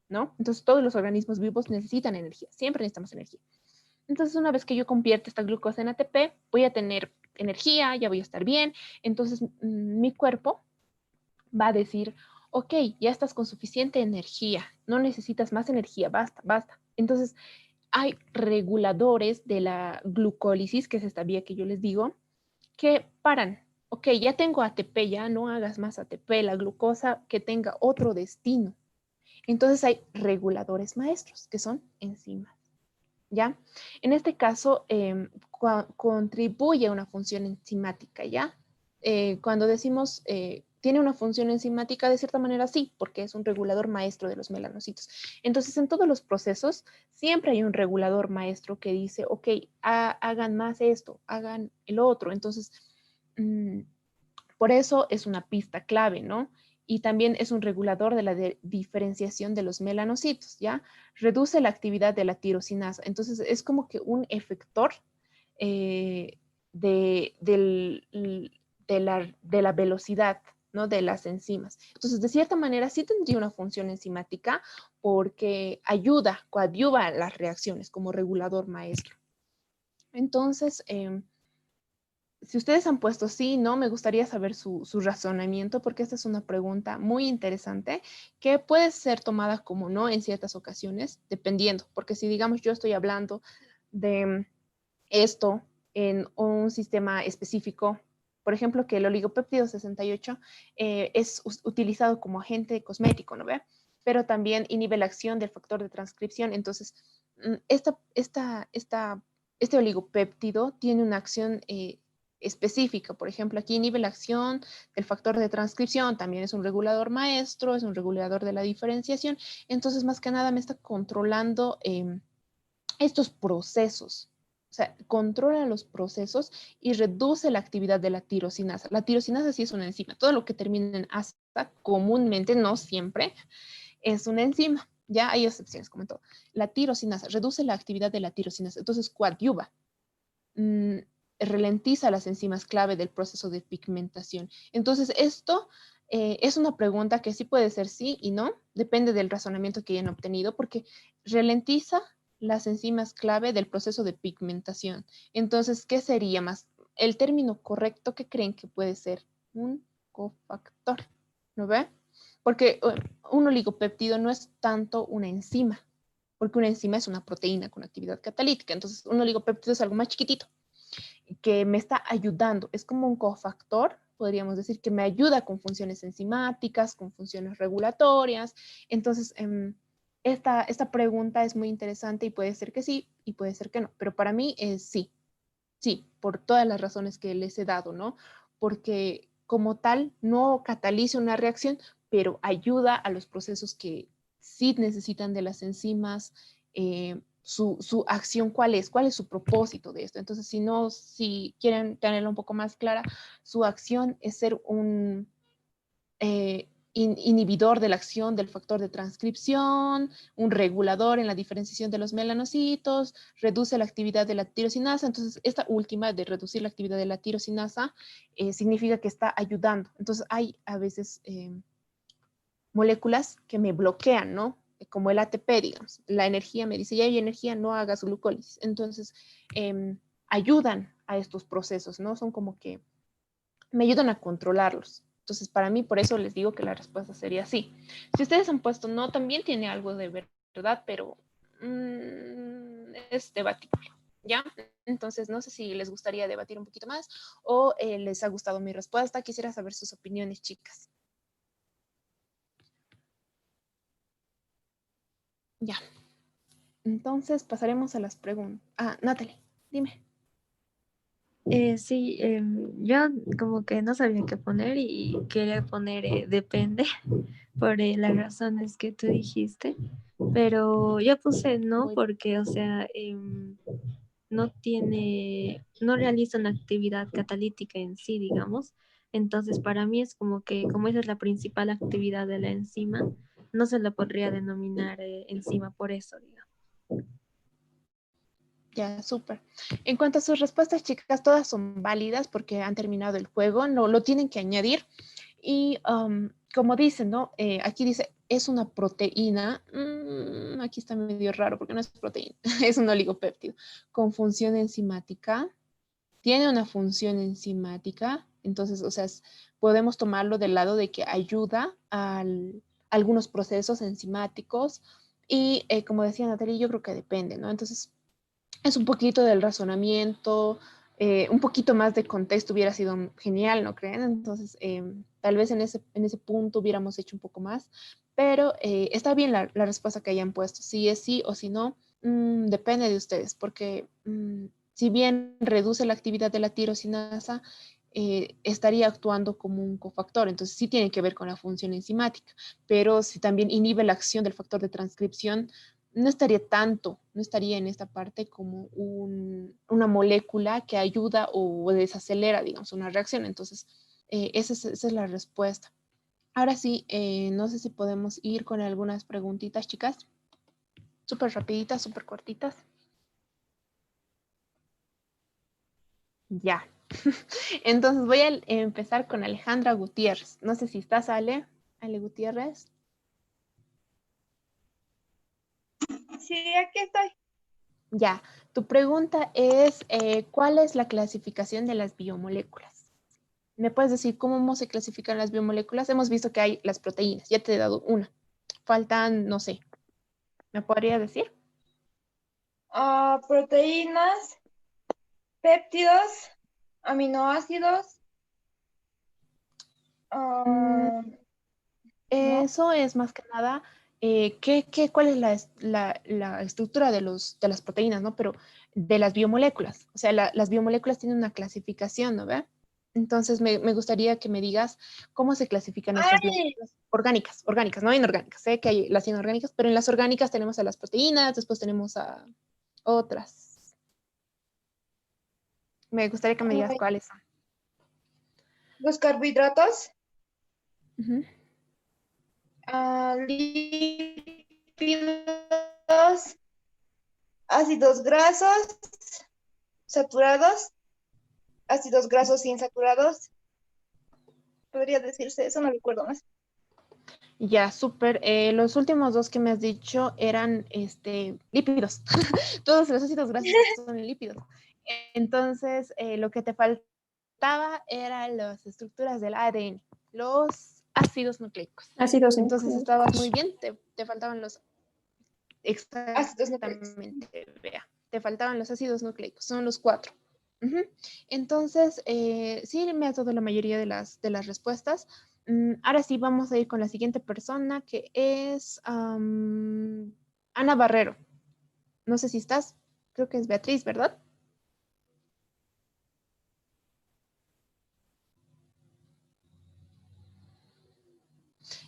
¿no? Entonces todos los organismos vivos necesitan energía, siempre necesitamos energía. Entonces una vez que yo convierto esta glucosa en ATP, voy a tener energía, ya voy a estar bien. Entonces mi cuerpo va a decir, ok, ya estás con suficiente energía, no necesitas más energía, basta, basta. Entonces hay reguladores de la glucólisis, que es esta vía que yo les digo, que paran. Ok, ya tengo ATP, ya no hagas más ATP, la glucosa que tenga otro destino. Entonces hay reguladores maestros, que son enzimas. ¿Ya? En este caso, contribuye a una función enzimática, ¿ya? Cuando decimos tiene una función enzimática, de cierta manera sí, porque es un regulador maestro de los melanocitos. Entonces, en todos los procesos, siempre hay un regulador maestro que dice, ok, hagan más esto, hagan el otro. Entonces, por eso es una pista clave, ¿no? Y también es un regulador de la diferenciación de los melanocitos, ¿ya? Reduce la actividad de la tirosinasa. Entonces, es como que un efector de la velocidad, ¿no? De las enzimas. Entonces, de cierta manera, sí tendría una función enzimática porque ayuda, coadyuva las reacciones como regulador maestro. Entonces, si ustedes han puesto sí, no, me gustaría saber su razonamiento porque esta es una pregunta muy interesante que puede ser tomada como no en ciertas ocasiones, dependiendo, porque si digamos yo estoy hablando de esto en un sistema específico, por ejemplo, que el oligopéptido 68 es utilizado como agente cosmético, ¿no ve? Pero también inhibe la acción del factor de transcripción. Entonces, este oligopéptido tiene una acción específica. Por ejemplo, aquí inhibe la acción del factor de transcripción, también es un regulador maestro, es un regulador de la diferenciación. Entonces, más que nada, me está controlando estos procesos. O sea, controla los procesos y reduce la actividad de la tirosinasa. La tirosinasa sí es una enzima. Todo lo que termina en asa, comúnmente, no siempre, es una enzima. Ya hay excepciones, como en todo. La tirosinasa reduce la actividad de la tirosinasa. Entonces, coadyuva. Ralentiza las enzimas clave del proceso de pigmentación. Entonces, esto es una pregunta que sí puede ser sí y no, depende del razonamiento que hayan obtenido, porque ralentiza las enzimas clave del proceso de pigmentación. Entonces, ¿qué sería más? El término correcto que creen que puede ser un cofactor, ¿no ve? Porque un oligopéptido no es tanto una enzima, porque una enzima es una proteína con actividad catalítica. Entonces, un oligopéptido es algo más chiquitito que me está ayudando. Es como un cofactor, podríamos decir, que me ayuda con funciones enzimáticas, con funciones regulatorias. Entonces, esta pregunta es muy interesante y puede ser que sí y puede ser que no, pero para mí es sí, sí, por todas las razones que les he dado, ¿no? Porque como tal no cataliza una reacción, pero ayuda a los procesos que sí necesitan de las enzimas, su acción, ¿cuál es su propósito de esto? Entonces, si quieren tenerla un poco más clara, su acción es ser un inhibidor de la acción del factor de transcripción, un regulador en la diferenciación de los melanocitos, reduce la actividad de la tirosinasa. Entonces, esta última de reducir la actividad de la tirosinasa significa que está ayudando. Entonces, hay a veces moléculas que me bloquean, ¿no? como el ATP, digamos. La energía me dice, ya hay energía, no hagas glucólisis. Entonces, ayudan a estos procesos, ¿no? Son como que me ayudan a controlarlos. Entonces, para mí, por eso les digo que la respuesta sería sí. Si ustedes han puesto no, también tiene algo de verdad, pero es debatible, ¿ya? Entonces, no sé si les gustaría debatir un poquito más o les ha gustado mi respuesta. Quisiera saber sus opiniones, chicas. Ya. Entonces, pasaremos a las preguntas. Ah, Natalie, dime. Sí, yo como que no sabía qué poner y quería poner depende por las razones que tú dijiste, pero yo puse no porque, o sea, no realiza una actividad catalítica en sí, digamos. Entonces, para mí es como que, como esa es la principal actividad de la enzima, no se la podría denominar enzima por eso, digamos. Ya, súper. En cuanto a sus respuestas, chicas, todas son válidas porque han terminado el juego, no lo tienen que añadir. Y como dicen, ¿no? Aquí dice, es una proteína. Aquí está medio raro porque no es proteína, es un oligopéptido con función enzimática. Tiene una función enzimática, entonces, o sea, podemos tomarlo del lado de que ayuda a algunos procesos enzimáticos. Y como decía Natalia, yo creo que depende, ¿no? Entonces, es un poquito del razonamiento, un poquito más de contexto hubiera sido genial, ¿no creen? Entonces, tal vez en ese punto hubiéramos hecho un poco más, pero está bien la respuesta que hayan puesto. Si es sí o si no, depende de ustedes, porque si bien reduce la actividad de la tirosinasa, estaría actuando como un cofactor, entonces sí tiene que ver con la función enzimática, pero si también inhibe la acción del factor de transcripción, no estaría en esta parte como una molécula que ayuda o desacelera, digamos, una reacción. Entonces, esa es la respuesta. Ahora sí, no sé si podemos ir con algunas preguntitas, chicas. Súper rapiditas, súper cortitas. Ya. Entonces voy a empezar con Alejandra Gutiérrez. No sé si estás, Ale Gutiérrez. Sí, aquí estoy. Ya, tu pregunta es, ¿cuál es la clasificación de las biomoléculas? ¿Me puedes decir cómo se clasifican las biomoléculas? Hemos visto que hay las proteínas, ya te he dado una. Faltan, no sé, ¿me podría decir? Proteínas, péptidos, aminoácidos. ¿No? Eso es más que nada, ¿cuál es la estructura de las proteínas, ¿no? Pero de las biomoléculas. O sea, las biomoléculas tienen una clasificación, ¿no ve? Entonces, me gustaría que me digas cómo se clasifican estas biomoléculas orgánicas, no inorgánicas. Sé que hay las inorgánicas, pero en las orgánicas tenemos a las proteínas, después tenemos a otras. Me gustaría que me digas cuáles son. Los carbohidratos. Ujú. Lípidos, ácidos grasos saturados, ácidos grasos insaturados. Podría decirse eso, no recuerdo más. Ya, súper. Los últimos dos que me has dicho eran lípidos. Todos los ácidos grasos son lípidos. Entonces, lo que te faltaba eran las estructuras del ADN, los ácidos nucleicos. Ácidos Entonces, nucleicos. estabas muy bien, te faltaban los... Ácidos nucleicos. Exactamente, vea. Te faltaban los ácidos nucleicos, son los 4. Entonces, sí me has dado la mayoría de las respuestas. Ahora sí vamos a ir con la siguiente persona que es Ana Barrero. No sé si estás, creo que es Beatriz, ¿verdad?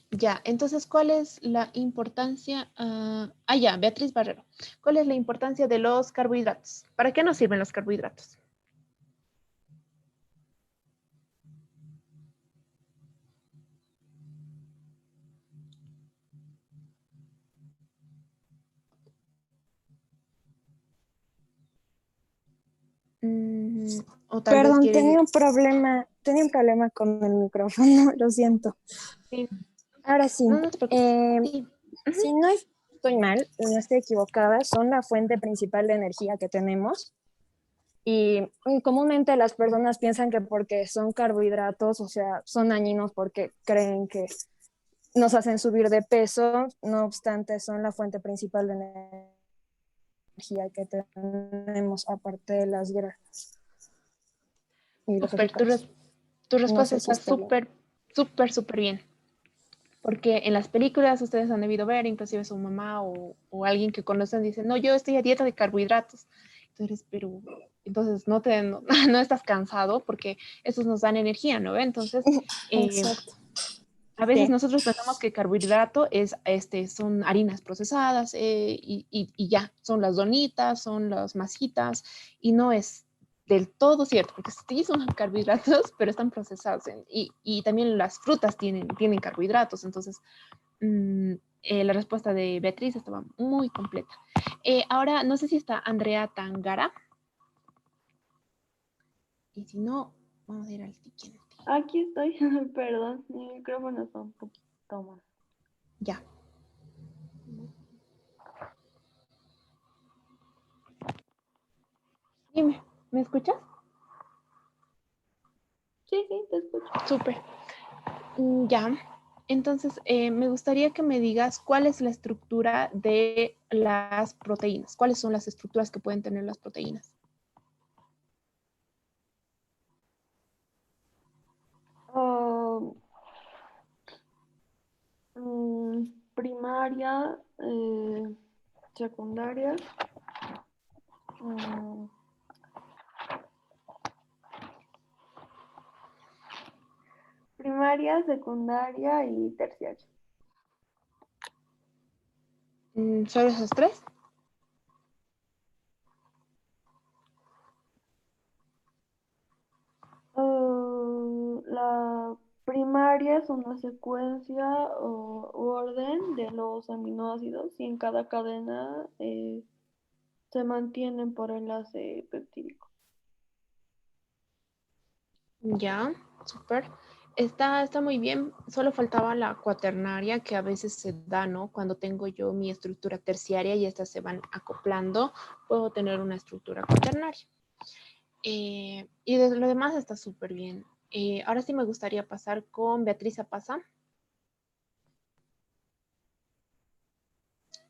Ya, entonces, ¿cuál es la importancia? Ya, Beatriz Barrero. ¿Cuál es la importancia de los carbohidratos? ¿Para qué nos sirven los carbohidratos? O tal vez Perdón, quieres... tenía un problema con el micrófono, lo siento. Sí. Ahora sí, No te preocupes. Sí. si no hay estoy mal, no estoy equivocada, son la fuente principal de energía que tenemos. Y comúnmente las personas piensan que porque son carbohidratos, o sea, son dañinos porque creen que nos hacen subir de peso, no obstante, son la fuente principal de energía que tenemos, aparte de las grasas. Y los Súper, azúcares. tu No respuesta sé si está súper bien. Porque en las películas ustedes han debido ver, inclusive su mamá o alguien que conocen dice, no, yo estoy a dieta de carbohidratos. Entonces no estás cansado porque esos nos dan energía, ¿no? Entonces, Exacto. a veces Sí. nosotros pensamos que carbohidrato son harinas procesadas y ya, son las donitas, son las masitas y no es del todo cierto, porque sí son carbohidratos, pero están procesados y también las frutas tienen carbohidratos, entonces la respuesta de Beatriz estaba muy completa. Ahora, no sé si está Andrea Tangara. Y si no, vamos a ir al siguiente. Aquí estoy, perdón, mi micrófono está un poquito más. Ya. Dime, ¿me escuchas? Sí, te escucho. Súper. Ya. Entonces, me gustaría que me digas cuál es la estructura de las proteínas. ¿Cuáles son las estructuras que pueden tener las proteínas? Primaria, secundaria, primaria, secundaria y terciaria. ¿Solo esos tres? La primaria es una secuencia u orden de los aminoácidos y en cada cadena se mantienen por enlace peptídico. Ya, súper. Está muy bien. Solo faltaba la cuaternaria que a veces se da, ¿no? Cuando tengo yo mi estructura terciaria y estas se van acoplando, puedo tener una estructura cuaternaria. Y de lo demás está súper bien. Ahora sí me gustaría pasar con Beatriz Apaza.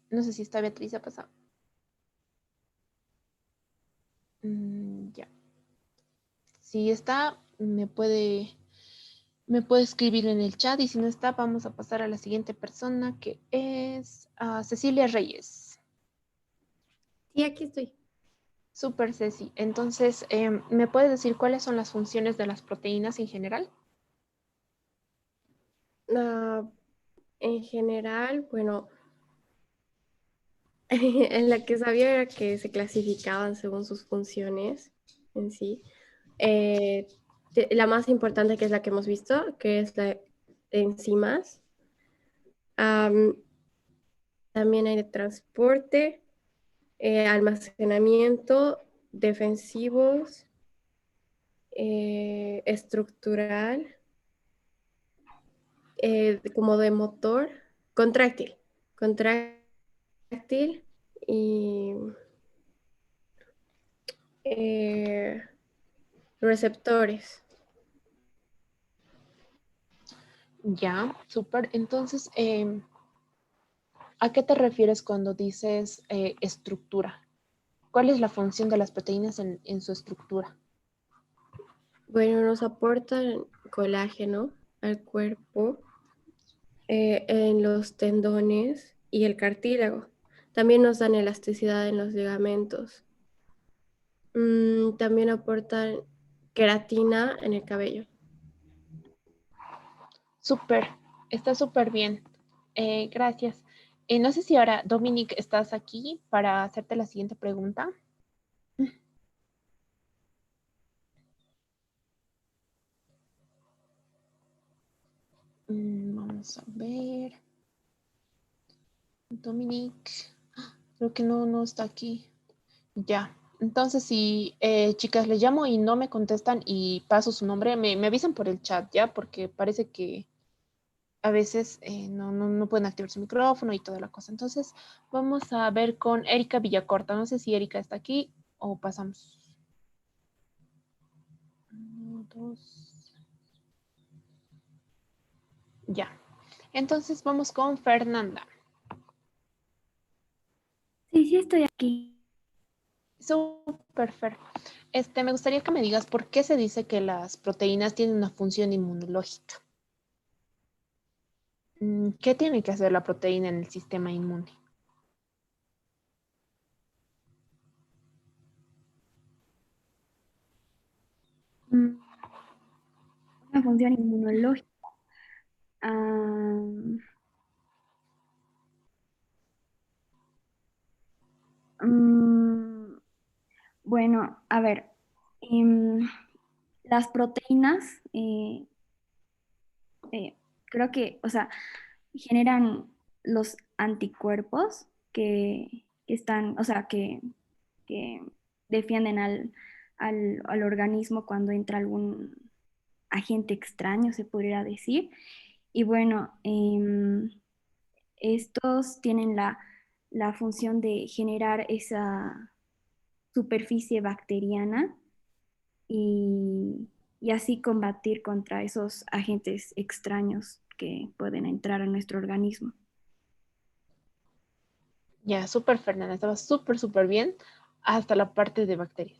No sé si está Beatriz Apaza. Ya. Si está, me puede escribir en el chat y si no está, vamos a pasar a la siguiente persona que es Cecilia Reyes. Sí, aquí estoy. Súper, Ceci. Entonces, ¿me puedes decir cuáles son las funciones de las proteínas en general? En general, bueno, en la que sabía era que se clasificaban según sus funciones en sí. La más importante, que es la que hemos visto, que es la de enzimas. También hay de transporte, almacenamiento, defensivos, estructural, como de motor, contráctil y receptores. Ya, súper. Entonces, ¿a qué te refieres cuando dices estructura? ¿Cuál es la función de las proteínas en su estructura? Bueno, nos aportan colágeno al cuerpo, en los tendones y el cartílago. También nos dan elasticidad en los ligamentos. También aportan queratina en el cabello. Súper, está súper bien. Gracias. No sé si ahora, Dominic, estás aquí para hacerte la siguiente pregunta. Vamos a ver. Dominic, creo que no está aquí. Ya. Entonces, si chicas, les llamo y no me contestan y paso su nombre, me avisan por el chat, ¿ya? Porque parece que a veces no pueden activar su micrófono y toda la cosa. Entonces, vamos a ver con Erika Villacorta. No sé si Erika está aquí o pasamos. 1, 2. Ya. Entonces, vamos con Fernanda. Sí, estoy aquí. Súper, Fer. Me gustaría que me digas por qué se dice que las proteínas tienen una función inmunológica. ¿Qué tiene que hacer la proteína en el sistema inmune? Una función inmunológica. Bueno, a ver, las proteínas, creo que, o sea, generan los anticuerpos que están, o sea, que defienden al organismo cuando entra algún agente extraño, se podría decir. Y bueno, estos tienen la función de generar esa superficie bacteriana y así combatir contra esos agentes extraños que pueden entrar a nuestro organismo. Ya, súper, Fernanda. Estaba súper bien hasta la parte de bacterias.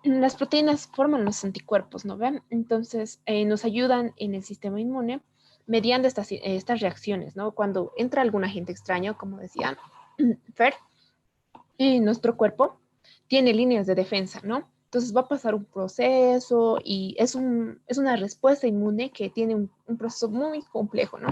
Las proteínas forman los anticuerpos, ¿no ven? Entonces, nos ayudan en el sistema inmune mediante estas reacciones, ¿no? Cuando entra algún agente extraño, como decía Fer, nuestro cuerpo tiene líneas de defensa, ¿no? Entonces va a pasar un proceso y es una respuesta inmune que tiene un proceso muy complejo, ¿no?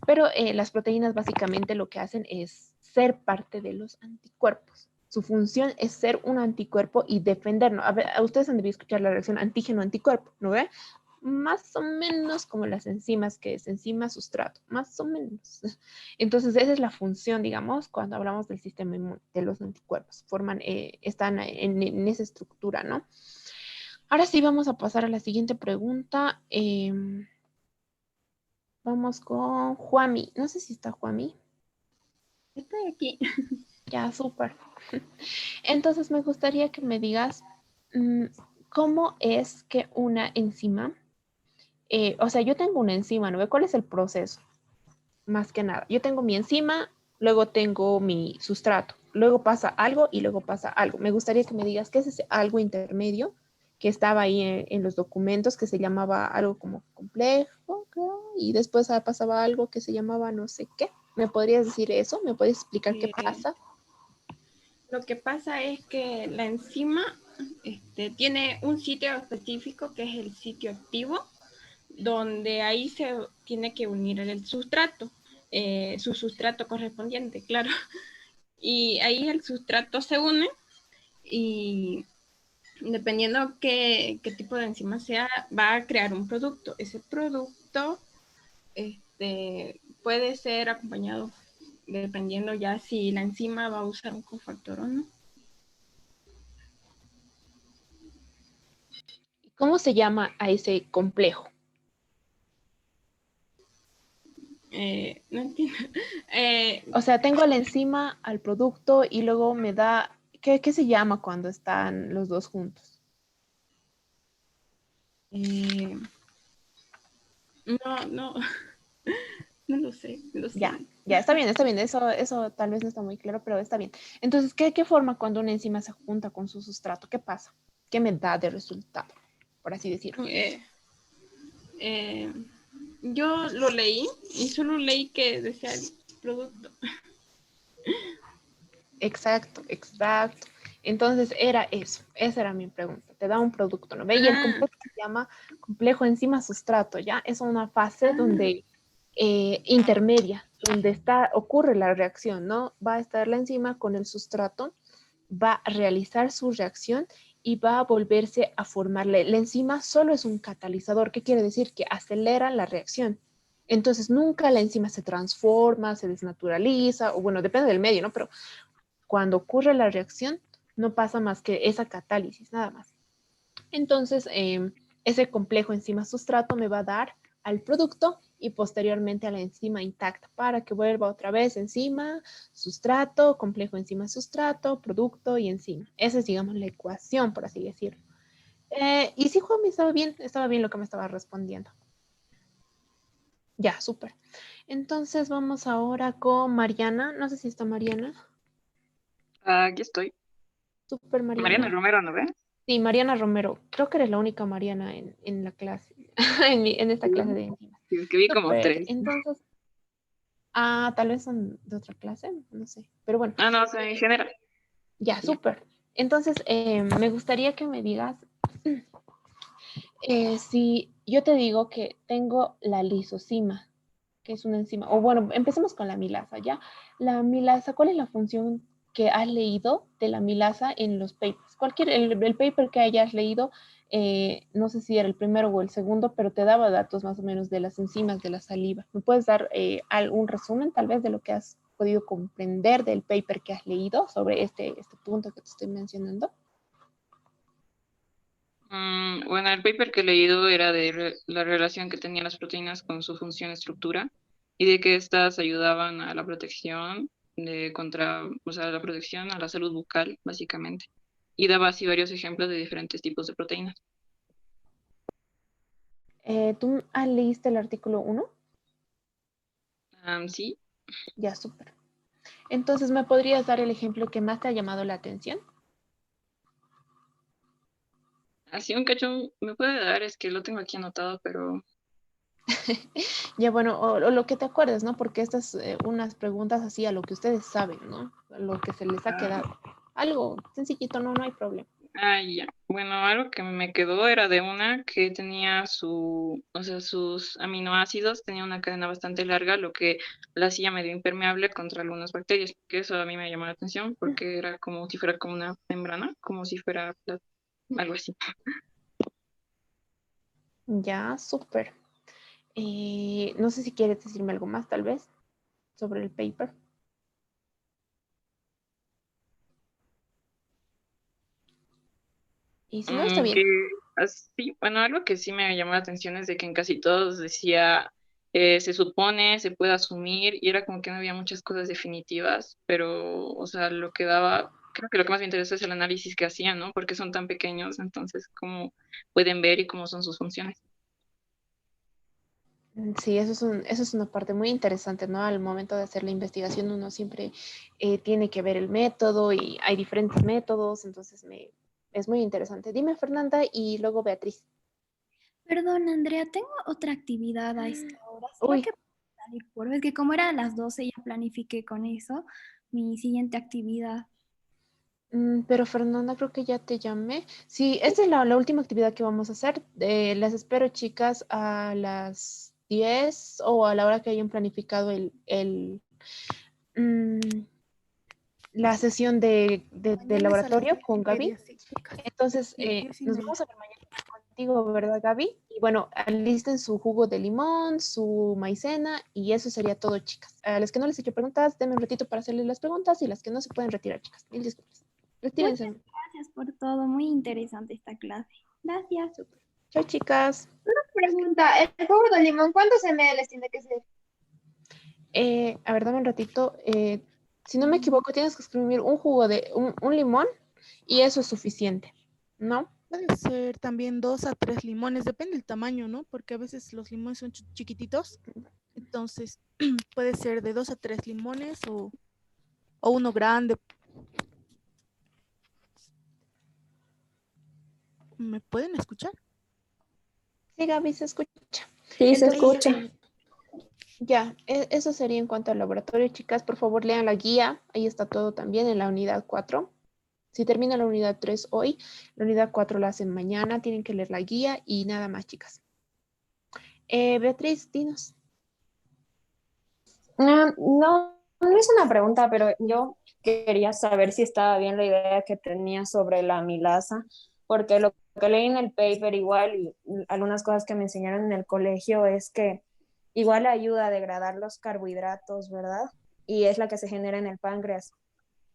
Pero las proteínas básicamente lo que hacen es ser parte de los anticuerpos. Su función es ser un anticuerpo y defendernos. A ver, ustedes han debido escuchar la reacción antígeno-anticuerpo, ¿no ve? Más o menos como las enzimas, que es enzima-sustrato, más o menos. Entonces, esa es la función, digamos, cuando hablamos del sistema inmune, de los anticuerpos. Están en esa estructura, ¿no? Ahora sí, vamos a pasar a la siguiente pregunta. Vamos con Juami. No sé si está Juami. Estoy aquí. Ya, súper. Entonces, me gustaría que me digas cómo es que una enzima, o sea, yo tengo una enzima, ¿no? ¿Cuál es el proceso? Más que nada, yo tengo mi enzima, luego tengo mi sustrato, luego pasa algo y luego pasa algo. Me gustaría que me digas qué es ese algo intermedio que estaba ahí en los documentos, que se llamaba algo como complejo, creo, y después pasaba algo que se llamaba no sé qué. ¿Me podrías decir eso? ¿Me podrías explicar qué pasa? Lo que pasa es que la enzima tiene un sitio específico que es el sitio activo, donde ahí se tiene que unir el sustrato, su sustrato correspondiente, claro. Y ahí el sustrato se une y dependiendo qué tipo de enzima sea, va a crear un producto. Ese producto puede ser acompañado dependiendo ya si la enzima va a usar un cofactor o no. ¿Cómo se llama a ese complejo? No entiendo. O sea, tengo la enzima al producto y luego me da, ¿qué se llama cuando están los dos juntos? No lo sé. Ya, está bien, eso tal vez no está muy claro, pero está bien. Entonces, ¿qué forma cuando una enzima se junta con su sustrato? ¿Qué pasa? ¿Qué me da de resultado, por así decirlo? Yo lo leí y solo leí que decía el producto. Exacto. Entonces era eso, esa era mi pregunta. Te da un producto, ¿no ve? Y el complejo se llama complejo enzima sustrato, ¿ya? Es una fase donde intermedia, donde ocurre la reacción, ¿no? Va a estar la enzima con el sustrato, va a realizar su reacción y va a volverse a formar. La enzima solo es un catalizador. ¿Qué quiere decir? Que acelera la reacción. Entonces, nunca la enzima se transforma, se desnaturaliza, o bueno, depende del medio, ¿no? Pero cuando ocurre la reacción, no pasa más que esa catálisis, nada más. Entonces, ese complejo enzima sustrato me va a dar al producto y posteriormente a la enzima intacta para que vuelva otra vez enzima, sustrato, complejo enzima, sustrato, producto y enzima. Esa es, digamos, la ecuación, por así decirlo. Y sí, Juan, estaba bien lo que me estaba respondiendo. Ya, súper. Entonces vamos ahora con Mariana. No sé si está Mariana. Aquí estoy. Súper, Mariana. Mariana Romero, ¿no ve? Sí, Mariana Romero. Creo que eres la única Mariana en la clase, en esta clase de enzimas. Sí, es que vi como Súper. 3. Entonces, tal vez son de otra clase, no sé. Pero bueno. No, o sea, en general. Ya, súper. Entonces, me gustaría que me digas si yo te digo que tengo la lisosima, que es una enzima, o bueno, empecemos con la milasa, ¿ya? La milasa, ¿cuál es la función que has leído de la milasa en los papers? El paper que hayas leído, no sé si era el primero o el segundo, pero te daba datos más o menos de las enzimas de la saliva. ¿Me puedes dar algún resumen tal vez de lo que has podido comprender del paper que has leído sobre este punto que te estoy mencionando? Bueno, el paper que he leído era de la relación que tenían las proteínas con su función estructura y de que éstas ayudaban a la protección o sea, la protección a la salud bucal, básicamente. Y daba así varios ejemplos de diferentes tipos de proteínas. ¿Tú leíste el artículo 1? Sí. Ya, súper. Entonces, ¿me podrías dar el ejemplo que más te ha llamado la atención? Así un cacho me puede dar, es que lo tengo aquí anotado, pero... Ya, bueno, o lo que te acuerdes, ¿no? Porque estas unas preguntas así a lo que ustedes saben, ¿no? A lo que se les ha quedado. Algo sencillito, no hay problema. Ya. Bueno, algo que me quedó era de una que tenía o sea, sus aminoácidos, tenía una cadena bastante larga, lo que la hacía medio impermeable contra algunas bacterias, que eso a mí me llamó la atención porque era como si fuera como una membrana, como si fuera algo así. Ya, súper. No sé si quieres decirme algo más, tal vez, sobre el paper. Y si no, está bien. Bueno, algo que sí me llamó la atención es de que en casi todos decía, se supone, se puede asumir, y era como que no había muchas cosas definitivas, pero, o sea, creo que lo que más me interesa es el análisis que hacían, ¿no? Porque son tan pequeños, entonces, cómo pueden ver y cómo son sus funciones. Sí, eso es una parte muy interesante, ¿no? Al momento de hacer la investigación uno siempre tiene que ver el método y hay diferentes métodos, entonces es muy interesante. Dime, Fernanda, y luego Beatriz. Perdón, Andrea, tengo otra actividad a esta hora. ¿Será Uy. que puedo salir por? Es que como era a las 12 ya planifiqué con eso mi siguiente actividad. Pero Fernanda, creo que ya te llamé. Sí, esta es la última actividad que vamos a hacer. Las espero, chicas, a las 10 o a la hora que hayan planificado mm, la sesión de laboratorio con Gaby. Entonces, nos vamos a ver mañana contigo, ¿verdad, Gaby? Y bueno, alisten su jugo de limón, su maicena, y eso sería todo, chicas. A las que no les he hecho preguntas, denme un ratito para hacerles las preguntas, y las que no se pueden retirar, chicas. Mil disculpas. Retírense. Muchas gracias por todo. Muy interesante esta clase. Gracias. Chao, chicas. Una pregunta, el jugo de limón, ¿cuántos ml tiene que ser? A ver, dame un ratito. Si no me equivoco, tienes que escribir un jugo de un limón y eso es suficiente, ¿no? Puede ser también 2 a 3 limones, depende del tamaño, ¿no? Porque a veces los limones son chiquititos. Entonces, puede ser de 2 a 3 limones o uno grande. ¿Me pueden escuchar? Sí, Gaby, se escucha. Sí, se Entonces, escucha. Ya, eso sería en cuanto al laboratorio, chicas. Por favor, lean la guía. Ahí está todo también en la unidad 4. Si termina la unidad 3 hoy, la unidad 4 la hacen mañana. Tienen que leer la guía y nada más, chicas. Beatriz, dinos. No, no es una pregunta, pero yo quería saber si estaba bien la idea que tenía sobre la milasa, porque lo que leí en el paper igual y algunas cosas que me enseñaron en el colegio es que igual ayuda a degradar los carbohidratos, ¿verdad? Y es la que se genera en el páncreas.